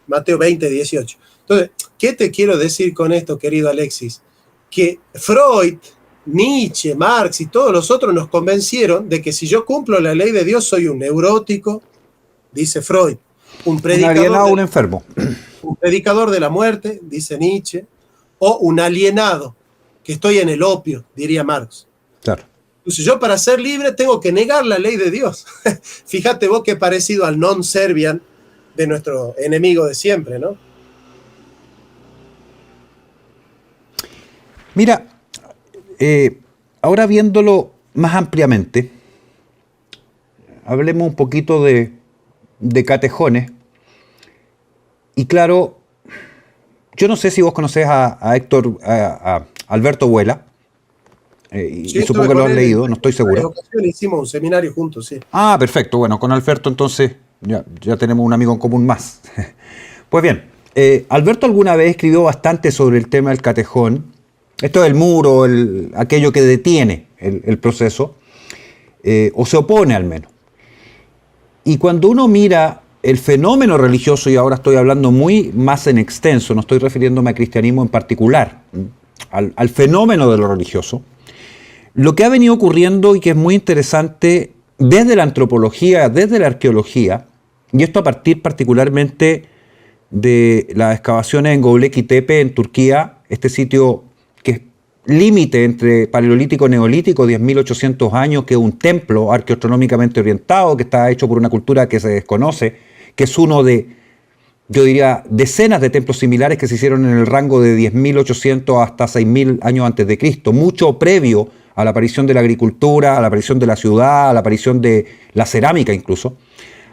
20, 18. Entonces, ¿qué te quiero decir con esto, querido Alexis? Que Freud, Nietzsche, Marx y todos los otros nos convencieron de que si yo cumplo la ley de Dios soy un neurótico, dice Freud, un alienado, un enfermo. Un predicador de la muerte, dice Nietzsche, o un alienado, que estoy en el opio, diría Marx. Claro. Entonces yo, para ser libre, tengo que negar la ley de Dios. Fíjate vos qué parecido al non serviam de nuestro enemigo de siempre, ¿no? Mira, ahora viéndolo más ampliamente, hablemos un poquito de catejones. Y claro, yo no sé si vos conocés a Alberto Vuela, y Sí, supongo que lo has leído, no estoy en seguro. ocasión hicimos un seminario juntos, sí. Ah, perfecto, bueno, con Alberto entonces ya tenemos un amigo en común más. Pues bien, Alberto alguna vez escribió bastante sobre el tema del catejón. Esto es el muro, aquello que detiene el proceso, o se opone al menos. Y cuando uno mira el fenómeno religioso, y ahora estoy hablando muy más en extenso, no estoy refiriéndome al cristianismo en particular, al fenómeno de lo religioso, lo que ha venido ocurriendo y que es muy interesante desde la antropología, desde la arqueología, y esto a partir particularmente de las excavaciones en Göbekli Tepe, en Turquía, este sitio que es límite entre paleolítico y neolítico, 10.800 años, que es un templo arqueoastronómicamente orientado, que está hecho por una cultura que se desconoce, que es uno de, yo diría, decenas de templos similares que se hicieron en el rango de 10.800 hasta 6.000 años antes de Cristo, mucho previo a la aparición de la agricultura, a la aparición de la ciudad, a la aparición de la cerámica incluso.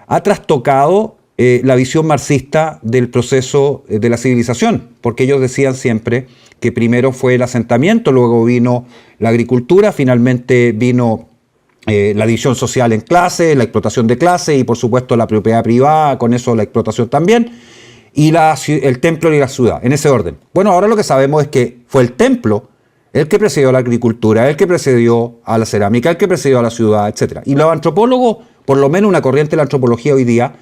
Ha trastocado la visión marxista del proceso de la civilización, porque ellos decían siempre que primero fue el asentamiento, luego vino la agricultura, finalmente vino la división social en clases, la explotación de clases y por supuesto la propiedad privada, con eso la explotación también, y el templo y la ciudad, en ese orden. Bueno, ahora lo que sabemos es que fue el templo el que precedió a la agricultura, el que precedió a la cerámica, el que precedió a la ciudad, etc. Y los antropólogos, por lo menos una corriente de la antropología hoy día,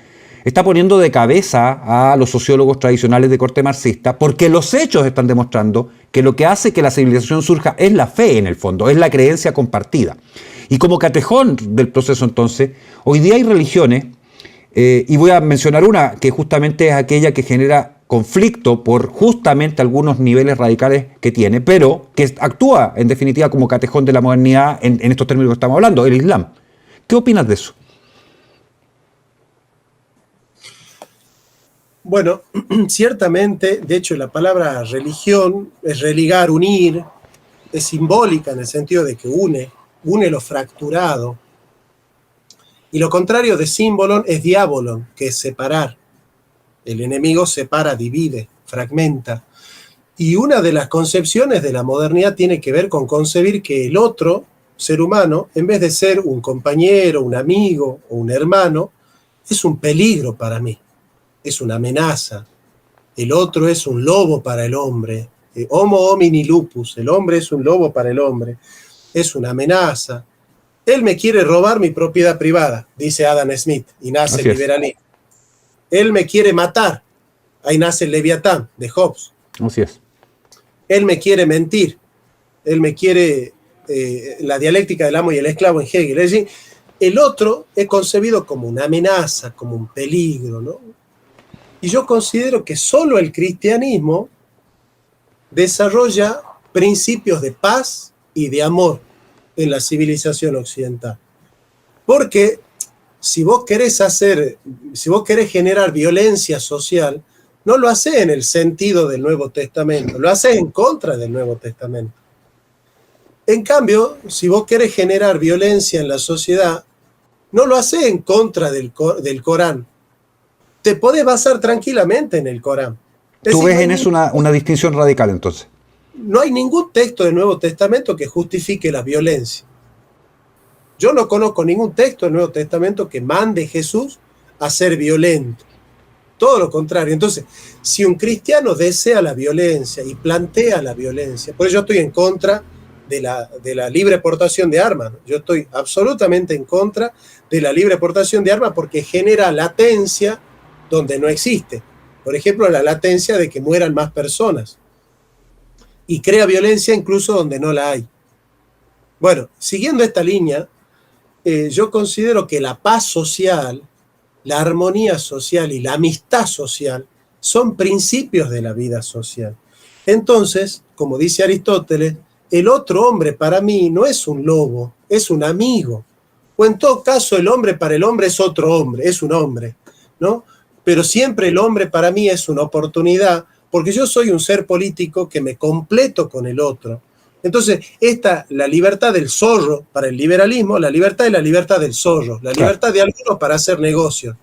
está poniendo de cabeza a los sociólogos tradicionales de corte marxista, porque los hechos están demostrando que lo que hace que la civilización surja es la fe, en el fondo, es la creencia compartida. Y como catejón del proceso entonces, hoy día hay religiones, y voy a mencionar una que justamente es aquella que genera conflicto por justamente algunos niveles radicales que tiene, pero que actúa en definitiva como catejón de la modernidad en estos términos que estamos hablando, el Islam. ¿Qué opinas de eso? Bueno, ciertamente, de hecho, la palabra religión es religar, unir, es simbólica en el sentido de que une lo fracturado. Y lo contrario de símbolon es diabolon, que es separar. El enemigo separa, divide, fragmenta. Y una de las concepciones de la modernidad tiene que ver con concebir que el otro ser humano, en vez de ser un compañero, un amigo o un hermano, es un peligro para mí, es una amenaza. El otro es un lobo para el hombre. Homo homini lupus, el hombre es un lobo para el hombre. Es una amenaza. Él me quiere robar mi propiedad privada, dice Adam Smith, y nace el liberalismo. Él me quiere matar, ahí nace el Leviatán de Hobbes. Así es. Él me quiere mentir, él me quiere la dialéctica del amo y el esclavo en Hegel. Es decir, el otro es concebido como una amenaza, como un peligro, ¿no? Y yo considero que solo el cristianismo desarrolla principios de paz y de amor en la civilización occidental. Porque si vos querés generar violencia social, no lo haces en el sentido del Nuevo Testamento, lo haces en contra del Nuevo Testamento. En cambio, si vos querés generar violencia en la sociedad, no lo haces en contra del Corán. Te podés basar tranquilamente en el Corán. ¿Tú ves en eso una distinción radical entonces? No hay ningún texto del Nuevo Testamento que justifique la violencia. Yo no conozco ningún texto del Nuevo Testamento que mande a Jesús a ser violento. Todo lo contrario. Entonces, si un cristiano desea la violencia y plantea la violencia, por eso yo estoy en contra de la libre portación de armas. Yo estoy absolutamente en contra de la libre portación de armas porque genera latencia donde no existe. Por ejemplo, la latencia de que mueran más personas. Y crea violencia incluso donde no la hay. Bueno, siguiendo esta línea, yo considero que la paz social, la armonía social y la amistad social son principios de la vida social. Entonces, como dice Aristóteles, el otro hombre para mí no es un lobo, es un amigo. O en todo caso, el hombre para el hombre es otro hombre, es un hombre, ¿no? Pero siempre el hombre para mí es una oportunidad, porque yo soy un ser político que me completo con el otro. Entonces, la libertad del zorro para el liberalismo, la libertad es la libertad del zorro, la libertad de algunos para hacer negocios.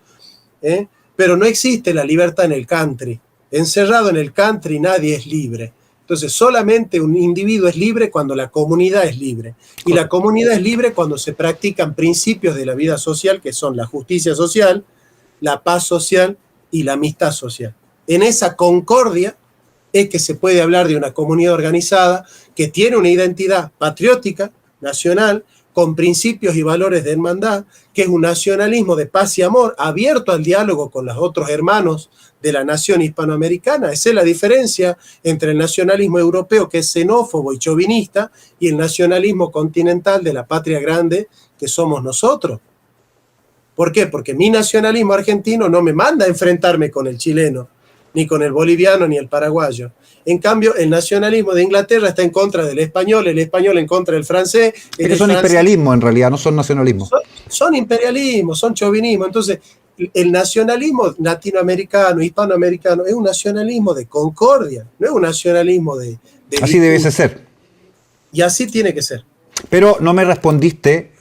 Pero no existe la libertad en el country. Encerrado en el country nadie es libre. Entonces, solamente un individuo es libre cuando la comunidad es libre. Y la comunidad es libre cuando se practican principios de la vida social, que son la justicia social, la paz social y la amistad social. En esa concordia es que se puede hablar de una comunidad organizada que tiene una identidad patriótica, nacional, con principios y valores de hermandad, que es un nacionalismo de paz y amor, abierto al diálogo con los otros hermanos de la nación hispanoamericana. Esa es la diferencia entre el nacionalismo europeo, que es xenófobo y chauvinista, y el nacionalismo continental de la patria grande, que somos nosotros. ¿Por qué? Porque mi nacionalismo argentino no me manda a enfrentarme con el chileno, ni con el boliviano, ni el paraguayo. En cambio, el nacionalismo de Inglaterra está en contra del español, el español en contra del francés. Es que son imperialismo en realidad, no son nacionalismo. Son imperialismo, son chauvinismo. Entonces, el nacionalismo latinoamericano, hispanoamericano, es un nacionalismo de concordia, no es un nacionalismo de así debe ser. Y así tiene que ser. Pero no me respondiste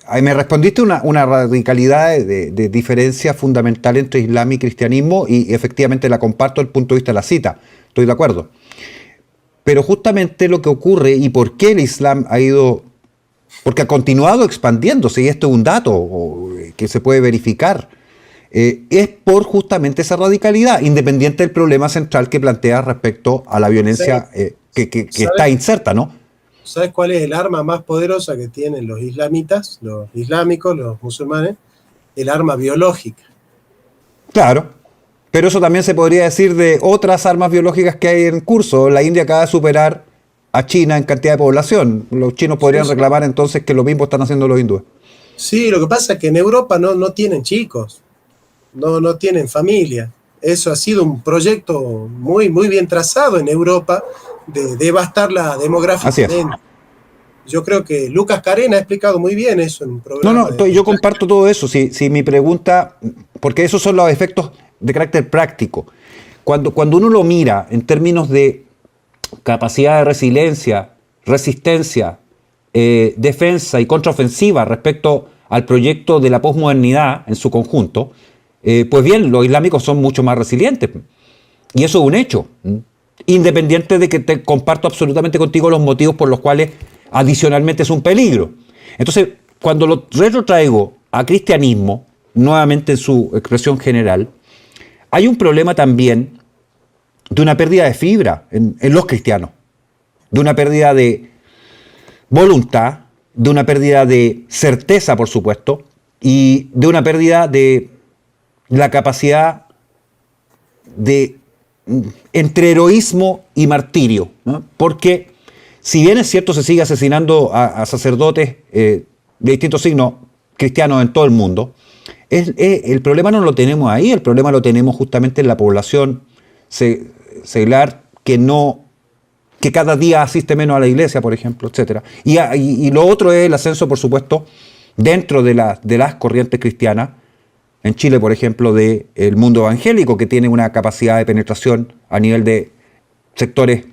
una radicalidad de diferencia fundamental entre Islam y cristianismo, y efectivamente la comparto desde el punto de vista de la cita, estoy de acuerdo. Pero justamente lo que ocurre y por qué el Islam porque ha continuado expandiéndose, y esto es un dato que se puede verificar, es por justamente esa radicalidad, independiente del problema central que plantea respecto a la violencia que está inserta, ¿no? ¿Sabes cuál es el arma más poderosa que tienen los islamitas, los islámicos, los musulmanes? El arma biológica. Claro, pero eso también se podría decir de otras armas biológicas que hay en curso. La India acaba de superar a China en cantidad de población. Los chinos podrían reclamar entonces que lo mismo están haciendo los hindúes. Sí, lo que pasa es que en Europa no tienen chicos, no tienen familia. Eso ha sido un proyecto muy, muy bien trazado en Europa, de devastar la demografía. Así es. Yo creo que Lucas Carena ha explicado muy bien eso en un programa. Yo comparto todo eso. Si mi pregunta, porque esos son los efectos de carácter práctico. Cuando uno lo mira en términos de capacidad de resiliencia, resistencia, defensa y contraofensiva respecto al proyecto de la posmodernidad en su conjunto, pues bien, los islámicos son mucho más resilientes. Y eso es un hecho. Independiente de que te comparto absolutamente contigo los motivos por los cuales adicionalmente es un peligro. Entonces, cuando lo retrotraigo a cristianismo, nuevamente en su expresión general, hay un problema también de una pérdida de fibra en los cristianos, de una pérdida de voluntad, de una pérdida de certeza, por supuesto, y de una pérdida de la capacidad de entre heroísmo y martirio, ¿no? Porque si bien es cierto se sigue asesinando a sacerdotes de distintos signos cristianos en todo el mundo, el problema no lo tenemos ahí, el problema lo tenemos justamente en la población seglar que cada día asiste menos a la iglesia, por ejemplo, etc. Y lo otro es el ascenso, por supuesto, dentro de las corrientes cristianas, en Chile, por ejemplo, del mundo evangélico, que tiene una capacidad de penetración a nivel de sectores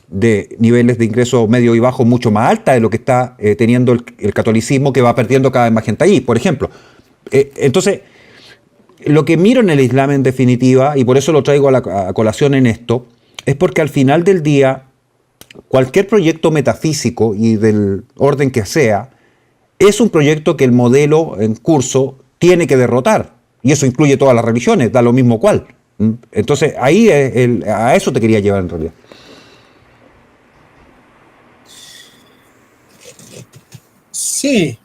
de niveles de ingreso medio y bajo mucho más alta de lo que está teniendo el catolicismo, que va perdiendo cada vez más gente allí, por ejemplo. Entonces, lo que miro en el Islam en definitiva, y por eso lo traigo a colación en esto, es porque al final del día, cualquier proyecto metafísico y del orden que sea, es un proyecto que el modelo en curso tiene que derrotar. Y eso incluye todas las religiones, da lo mismo cuál. Entonces, ahí a eso te quería llevar en realidad. Sí.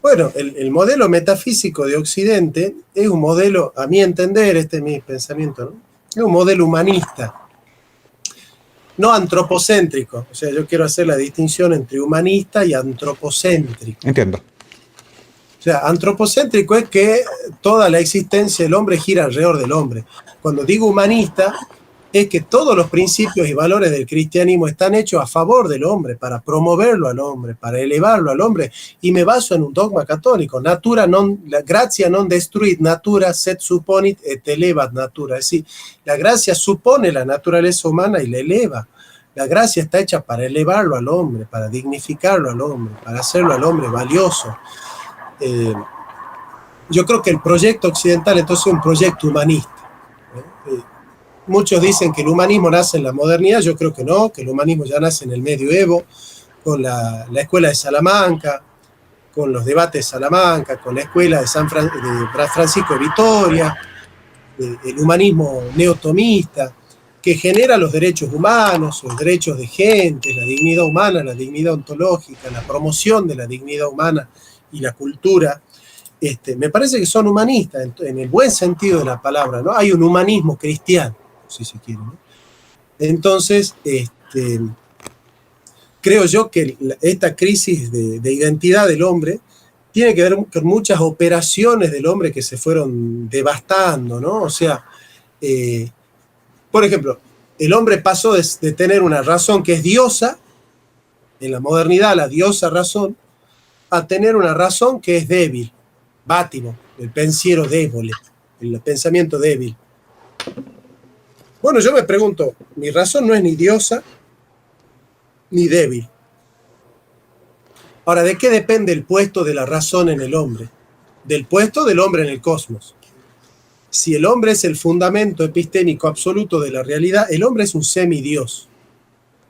Bueno, el modelo metafísico de Occidente es un modelo, a mi entender, este es mi pensamiento, ¿no? Es un modelo humanista, no antropocéntrico. O sea, yo quiero hacer la distinción entre humanista y antropocéntrico. Entiendo. O sea, antropocéntrico es que toda la existencia del hombre gira alrededor del hombre. Cuando digo humanista, es que todos los principios y valores del cristianismo están hechos a favor del hombre, para promoverlo al hombre, para elevarlo al hombre. Y me baso en un dogma católico: la gratia non destruit natura, sed supponit et elevat natura. Es decir, la gracia supone la naturaleza humana y la eleva. La gracia está hecha para elevarlo al hombre, para dignificarlo al hombre, para hacerlo al hombre valioso. Yo creo que el proyecto occidental entonces es un proyecto humanista. Muchos dicen que el humanismo nace en la modernidad. Yo creo que no, que el humanismo ya nace en el medioevo, con la escuela de Salamanca, con los debates de Salamanca, con la escuela de Francisco de Vitoria, el humanismo neotomista, que genera los derechos humanos, los derechos de gente, la dignidad humana, la dignidad ontológica, la promoción de la dignidad humana y la cultura. Me parece que son humanistas en el buen sentido de la palabra, ¿no? Hay un humanismo cristiano, si se quiere, ¿no? Entonces, creo yo que esta crisis de identidad del hombre tiene que ver con muchas operaciones del hombre que se fueron devastando, ¿no? O sea, por ejemplo, el hombre pasó de tener una razón que es diosa, en la modernidad la diosa razón, a tener una razón que es débil, bátimo, el pensiero débole, el pensamiento débil. Bueno, yo me pregunto, mi razón no es ni diosa ni débil. Ahora, ¿de qué depende el puesto de la razón en el hombre? Del puesto del hombre en el cosmos. Si el hombre es el fundamento epistémico absoluto de la realidad, el hombre es un semidios.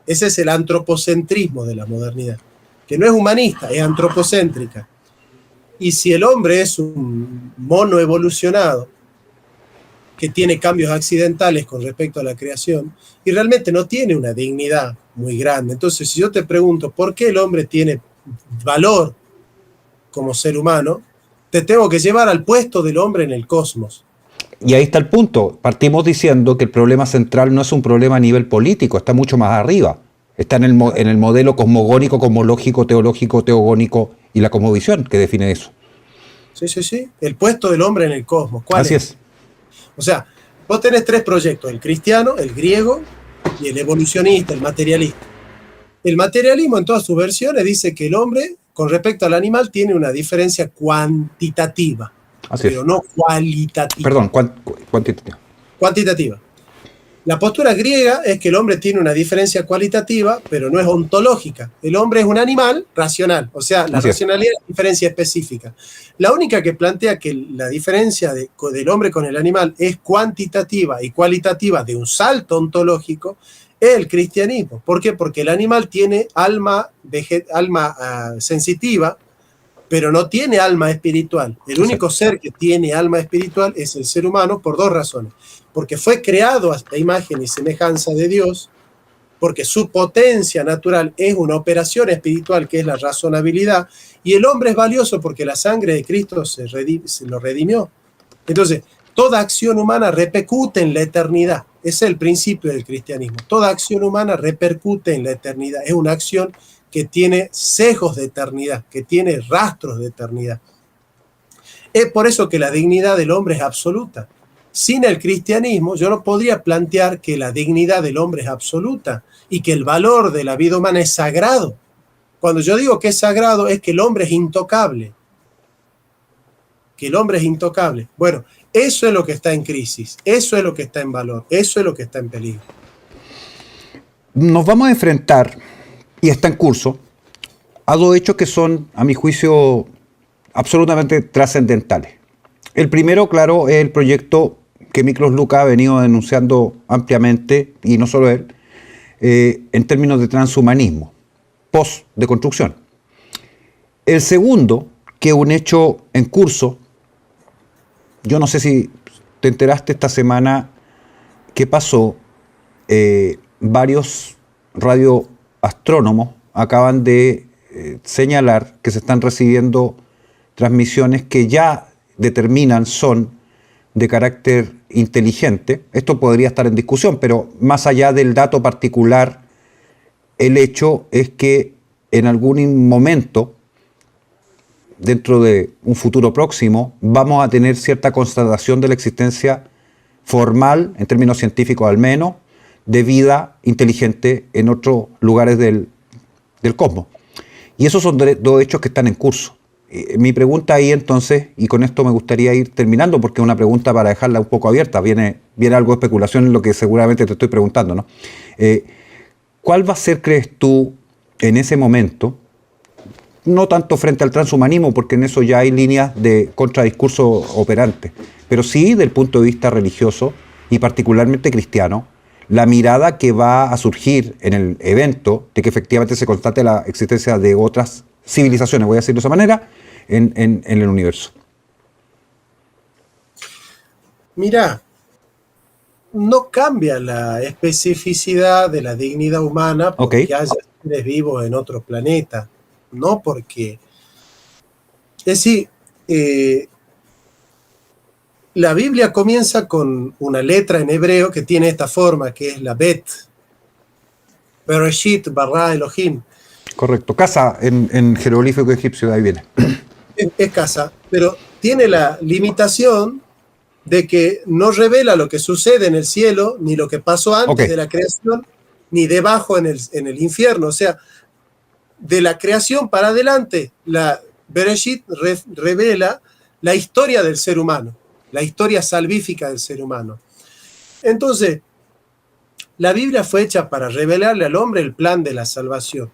Ese es el antropocentrismo de la modernidad, que no es humanista, es antropocéntrica. Y si el hombre es un mono evolucionado, que tiene cambios accidentales con respecto a la creación, y realmente no tiene una dignidad muy grande. Entonces, si yo te pregunto, ¿por qué el hombre tiene valor como ser humano? Te tengo que llevar al puesto del hombre en el cosmos. Y ahí está el punto. Partimos diciendo que el problema central no es un problema a nivel político, está mucho más arriba. Está en el modelo cosmogónico, cosmológico, teológico, teogónico y la cosmovisión que define eso. Sí. El puesto del hombre en el cosmos. ¿Cuál Así es? O sea, vos tenés tres proyectos: el cristiano, el griego y el evolucionista, el materialista. El materialismo en todas sus versiones dice que el hombre, con respecto al animal, tiene una diferencia cuantitativa, pero no cualitativa. Perdón, cuantitativa. Cuantitativa. La postura griega es que el hombre tiene una diferencia cualitativa, pero no es ontológica. El hombre es un animal racional, o sea, la racionalidad es diferencia específica. La única que plantea que la diferencia del hombre con el animal es cuantitativa y cualitativa de un salto ontológico es el cristianismo. ¿Por qué? Porque el animal tiene alma sensitiva, pero no tiene alma espiritual. El único ser que tiene alma espiritual es el ser humano por dos razones. Porque fue creado a imagen y semejanza de Dios, porque su potencia natural es una operación espiritual que es la razonabilidad, y el hombre es valioso porque la sangre de Cristo se lo redimió. Entonces, toda acción humana repercute en la eternidad. Ese es el principio del cristianismo. Toda acción humana repercute en la eternidad. Es una acción que tiene sesgos de eternidad, que tiene rastros de eternidad. Es por eso que la dignidad del hombre es absoluta. Sin el cristianismo, yo no podría plantear que la dignidad del hombre es absoluta y que el valor de la vida humana es sagrado. Cuando yo digo que es sagrado, es que el hombre es intocable. Que el hombre es intocable. Bueno, eso es lo que está en crisis, eso es lo que está en valor, eso es lo que está en peligro. Nos vamos a enfrentar, y está en curso, a dos hechos que son, a mi juicio, absolutamente trascendentales. El primero, claro, es el proyecto que Miklos Luka ha venido denunciando ampliamente, y no solo él, en términos de transhumanismo, post-deconstrucción. El segundo, que es un hecho en curso, yo no sé si te enteraste esta semana qué pasó, varios radioastrónomos acaban de señalar que se están recibiendo transmisiones que ya determinan son de carácter inteligente. Esto podría estar en discusión, pero más allá del dato particular, el hecho es que en algún momento, dentro de un futuro próximo, vamos a tener cierta constatación de la existencia formal, en términos científicos al menos, de vida inteligente en otros lugares del cosmos. Y esos son dos hechos que están en curso. Mi pregunta ahí entonces, y con esto me gustaría ir terminando, porque es una pregunta para dejarla un poco abierta, viene algo de especulación en lo que seguramente te estoy preguntando, ¿no? ¿Cuál va a ser, crees tú, en ese momento, no tanto frente al transhumanismo, porque en eso ya hay líneas de contradiscurso operantes, pero sí del punto de vista religioso y particularmente cristiano, la mirada que va a surgir en el evento de que efectivamente se constate la existencia de otras civilizaciones, voy a decirlo de esa manera, en el universo? Mira, no cambia la especificidad de la dignidad humana porque haya seres vivos en otro planeta. No porque... Es decir, la Biblia comienza con una letra en hebreo que tiene esta forma, que es la Bet. Bereshit bara Elohim. Correcto, casa en jeroglífico egipcio, de ahí viene. Es casa, pero tiene la limitación de que no revela lo que sucede en el cielo, ni lo que pasó antes de la creación, ni debajo en el infierno. O sea, de la creación para adelante, la Bereshit revela la historia del ser humano, la historia salvífica del ser humano. Entonces, la Biblia fue hecha para revelarle al hombre el plan de la salvación.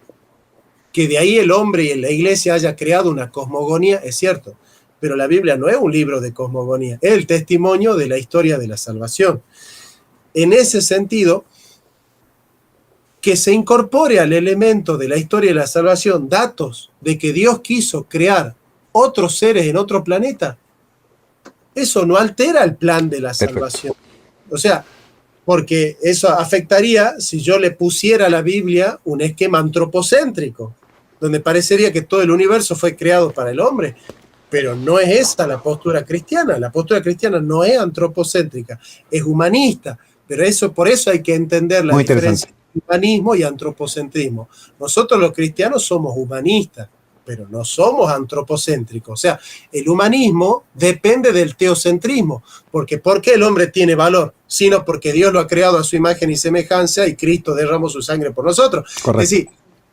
Que de ahí el hombre y la iglesia haya creado una cosmogonía, es cierto, pero la Biblia no es un libro de cosmogonía, es el testimonio de la historia de la salvación. En ese sentido, que se incorpore al elemento de la historia de la salvación datos de que Dios quiso crear otros seres en otro planeta, eso no altera el plan de la salvación. O sea, porque eso afectaría si yo le pusiera a la Biblia un esquema antropocéntrico, donde parecería que todo el universo fue creado para el hombre, pero no es esa la postura cristiana. La postura cristiana no es antropocéntrica, es humanista, pero por eso hay que entender la diferencia entre humanismo y antropocentrismo. Nosotros los cristianos somos humanistas, pero no somos antropocéntricos. O sea, el humanismo depende del teocentrismo, porque ¿por qué el hombre tiene valor? Sino porque Dios lo ha creado a su imagen y semejanza y Cristo derramó su sangre por nosotros. Correcto. Es decir,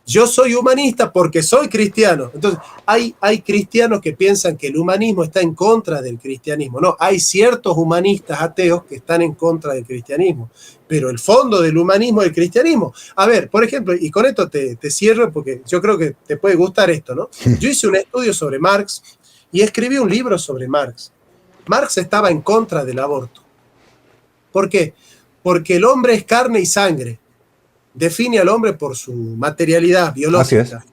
yo soy humanista porque soy cristiano. Entonces, hay cristianos que piensan que el humanismo está en contra del cristianismo. No, hay ciertos humanistas ateos que están en contra del cristianismo. Pero el fondo del humanismo es el cristianismo. A ver, por ejemplo, y con esto te cierro porque yo creo que te puede gustar esto, ¿no? Yo hice un estudio sobre Marx y escribí un libro sobre Marx. Marx estaba en contra del aborto. ¿Por qué? Porque el hombre es carne y sangre. Define al hombre por su materialidad biológica.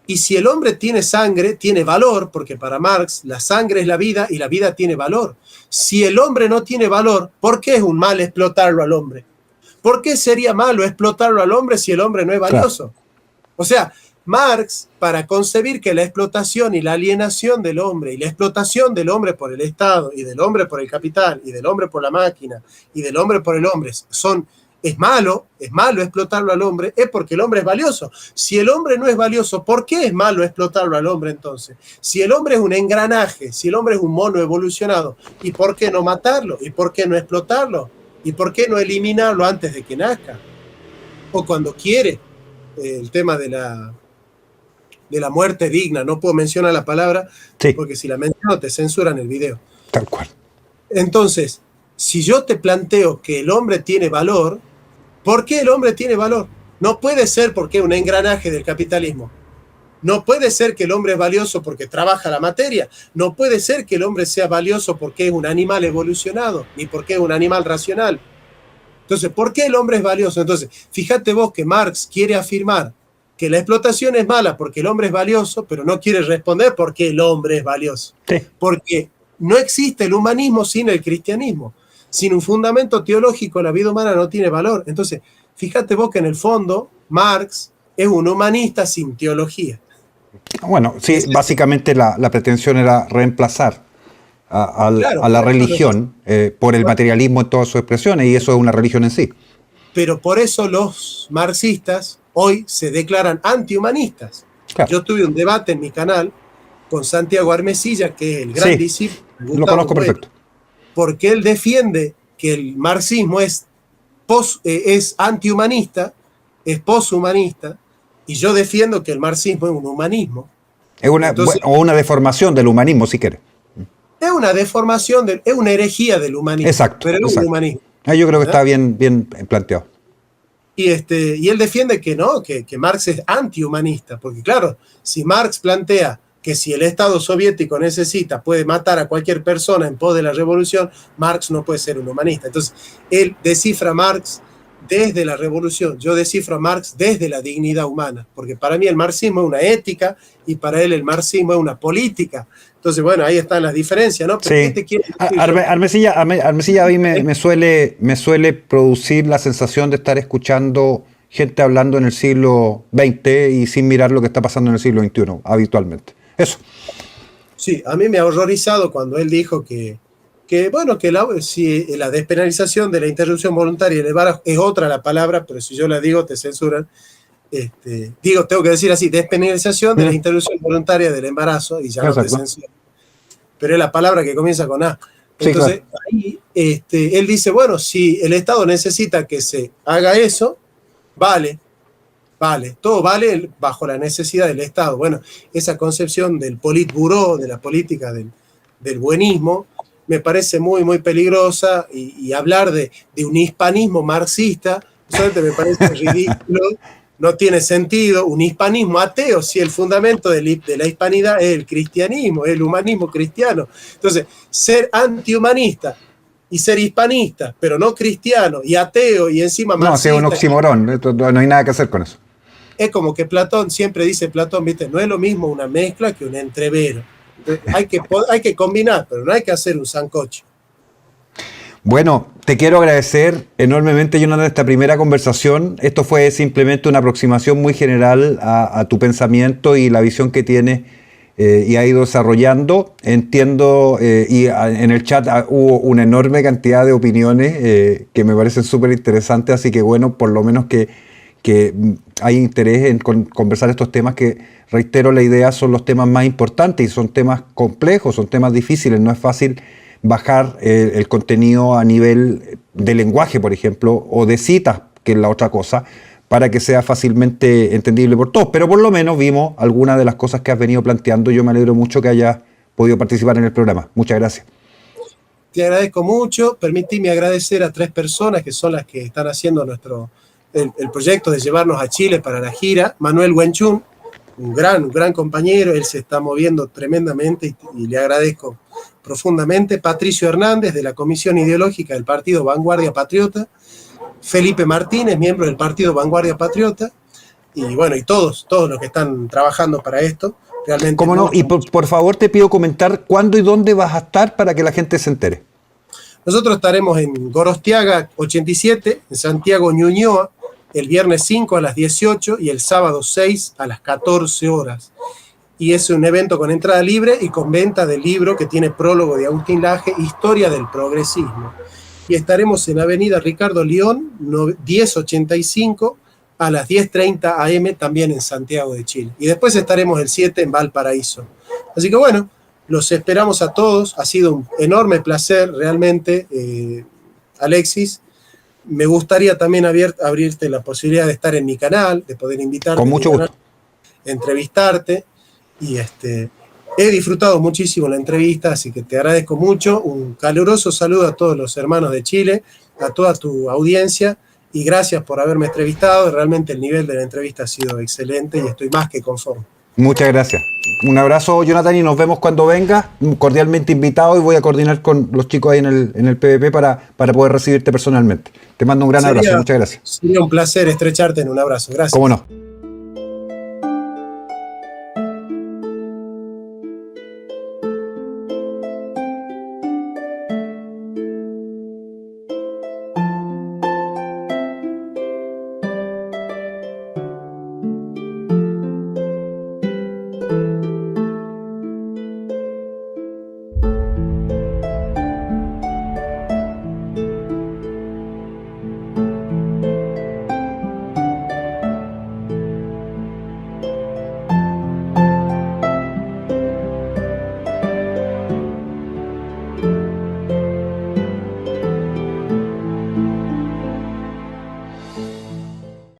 Y si el hombre tiene sangre, tiene valor, porque para Marx la sangre es la vida y la vida tiene valor. Si el hombre no tiene valor, ¿por qué es un mal explotarlo al hombre? ¿Por qué sería malo explotarlo al hombre si el hombre no es valioso? Claro. O sea, Marx, para concebir que la explotación y la alienación del hombre y la explotación del hombre por el Estado y del hombre por el capital y del hombre por la máquina y del hombre por el hombre es malo explotarlo al hombre, es porque el hombre es valioso. Si el hombre no es valioso, ¿por qué es malo explotarlo al hombre entonces? Si el hombre es un engranaje, si el hombre es un mono evolucionado, ¿y por qué no matarlo? ¿Y por qué no explotarlo? ¿Y por qué no eliminarlo antes de que nazca? O cuando quiere. El tema de la muerte digna, no puedo mencionar la palabra, sí, porque si la menciono te censuran el video. Tal cual. Entonces, si yo te planteo que el hombre tiene valor, ¿por qué el hombre tiene valor? No puede ser porque es un engranaje del capitalismo. No puede ser que el hombre es valioso porque trabaja la materia. No puede ser que el hombre sea valioso porque es un animal evolucionado, ni porque es un animal racional. Entonces, ¿por qué el hombre es valioso? Entonces, fíjate vos que Marx quiere afirmar que la explotación es mala porque el hombre es valioso, pero no quiere responder por qué el hombre es valioso. Sí. Porque no existe el humanismo sin el cristianismo. Sin un fundamento teológico, la vida humana no tiene valor. Entonces, fíjate vos que en el fondo, Marx es un humanista sin teología. Bueno, sí, básicamente la pretensión era reemplazar a la religión por el materialismo en todas sus expresiones, y eso es una religión en sí. Pero por eso los marxistas hoy se declaran antihumanistas. Claro. Yo tuve un debate en mi canal con Santiago Armesilla, que es el gran discípulo. Lo conozco perfecto. Porque él defiende que el marxismo es antihumanista, es poshumanista, y yo defiendo que el marxismo es un humanismo. Es una deformación del humanismo, si quieres. Es una deformación, es una herejía del humanismo. Exacto. Pero es un humanismo. Yo creo que está bien planteado. Y él defiende que no, que Marx es antihumanista, porque claro, si Marx plantea que si el Estado soviético puede matar a cualquier persona en pos de la revolución, Marx no puede ser un humanista. Entonces, él descifra a Marx desde la revolución, yo descifro a Marx desde la dignidad humana, porque para mí el marxismo es una ética y para él el marxismo es una política. Entonces, bueno, ahí están las diferencias, ¿no? Pero sí. ¿Qué te quiere decir? Armesilla a mí me suele producir la sensación de estar escuchando gente hablando en el siglo XX y sin mirar lo que está pasando en el siglo XXI, habitualmente. Eso. Sí, a mí me ha horrorizado cuando él dijo que si la despenalización de la interrupción voluntaria del embarazo es otra la palabra, pero si yo la digo te censuran. Tengo que decir así, despenalización de la interrupción voluntaria del embarazo y ya no te censuran. Pero es la palabra que comienza con A. Entonces, sí, claro. Ahí él dice, bueno, si el Estado necesita que se haga eso, vale, todo vale bajo la necesidad del Estado. Bueno, esa concepción del Politburó, de la política del buenismo, me parece muy, muy peligrosa, y hablar de un hispanismo marxista, solamente me parece ridículo, no tiene sentido. Un hispanismo ateo, si el fundamento de la hispanidad es el cristianismo, es el humanismo cristiano. Entonces, ser antihumanista y ser hispanista, pero no cristiano, y ateo, y encima marxista. No, es un oxímoron, no hay nada que hacer con eso. Es como que Platón, siempre dice Platón, ¿viste? No es lo mismo una mezcla que un entrevero. Hay que combinar, pero no hay que hacer un sancocho. Bueno, te quiero agradecer enormemente, Jonathan, esta primera conversación. Esto fue simplemente una aproximación muy general a tu pensamiento y la visión que tienes y ha ido desarrollando. Entiendo, y en el chat hubo una enorme cantidad de opiniones que me parecen súper interesantes, así que bueno, por lo menos que hay interés en conversar estos temas que, reitero, la idea son los temas más importantes y son temas complejos, son temas difíciles, no es fácil bajar el contenido a nivel de lenguaje, por ejemplo, o de citas, que es la otra cosa, para que sea fácilmente entendible por todos. Pero por lo menos vimos algunas de las cosas que has venido planteando. Yo me alegro mucho que hayas podido participar en el programa. Muchas gracias. Te agradezco mucho. Permíteme agradecer a 3 personas que son las que están haciendo el proyecto de llevarnos a Chile para la gira. Manuel Wenchun, un gran compañero, él se está moviendo tremendamente y le agradezco profundamente. Patricio Hernández, de la Comisión Ideológica del Partido Vanguardia Patriota. Felipe Martínez, miembro del Partido Vanguardia Patriota. y bueno, y todos los que están trabajando para esto, realmente. ¿Cómo no? Y por favor te pido comentar cuándo y dónde vas a estar para que la gente se entere. Nosotros estaremos en Gorostiaga 87, en Santiago Ñuñoa, el viernes 5 a las 18 y el sábado 6 a las 14 horas. Y es un evento con entrada libre y con venta del libro que tiene prólogo de Agustín Laje, Historia del Progresismo. Y estaremos en Avenida Ricardo León, 1085, a las 10:30 am, también en Santiago de Chile. Y después estaremos el 7 en Valparaíso. Así que bueno, los esperamos a todos. Ha sido un enorme placer realmente, Alexis. Me gustaría también abrirte la posibilidad de estar en mi canal, de poder invitarte. Con mucho gusto. Entrevistarte. Y he disfrutado muchísimo la entrevista, así que te agradezco mucho. Un caluroso saludo a todos los hermanos de Chile, a toda tu audiencia, y gracias por haberme entrevistado. Realmente el nivel de la entrevista ha sido excelente y estoy más que conforme. Muchas gracias. Un abrazo, Jonathan, y nos vemos cuando vengas. Cordialmente invitado, y voy a coordinar con los chicos ahí en el PVP para poder recibirte personalmente. Te mando un gran abrazo. Muchas gracias. Sería un placer estrecharte en un abrazo. Gracias. ¿Cómo no?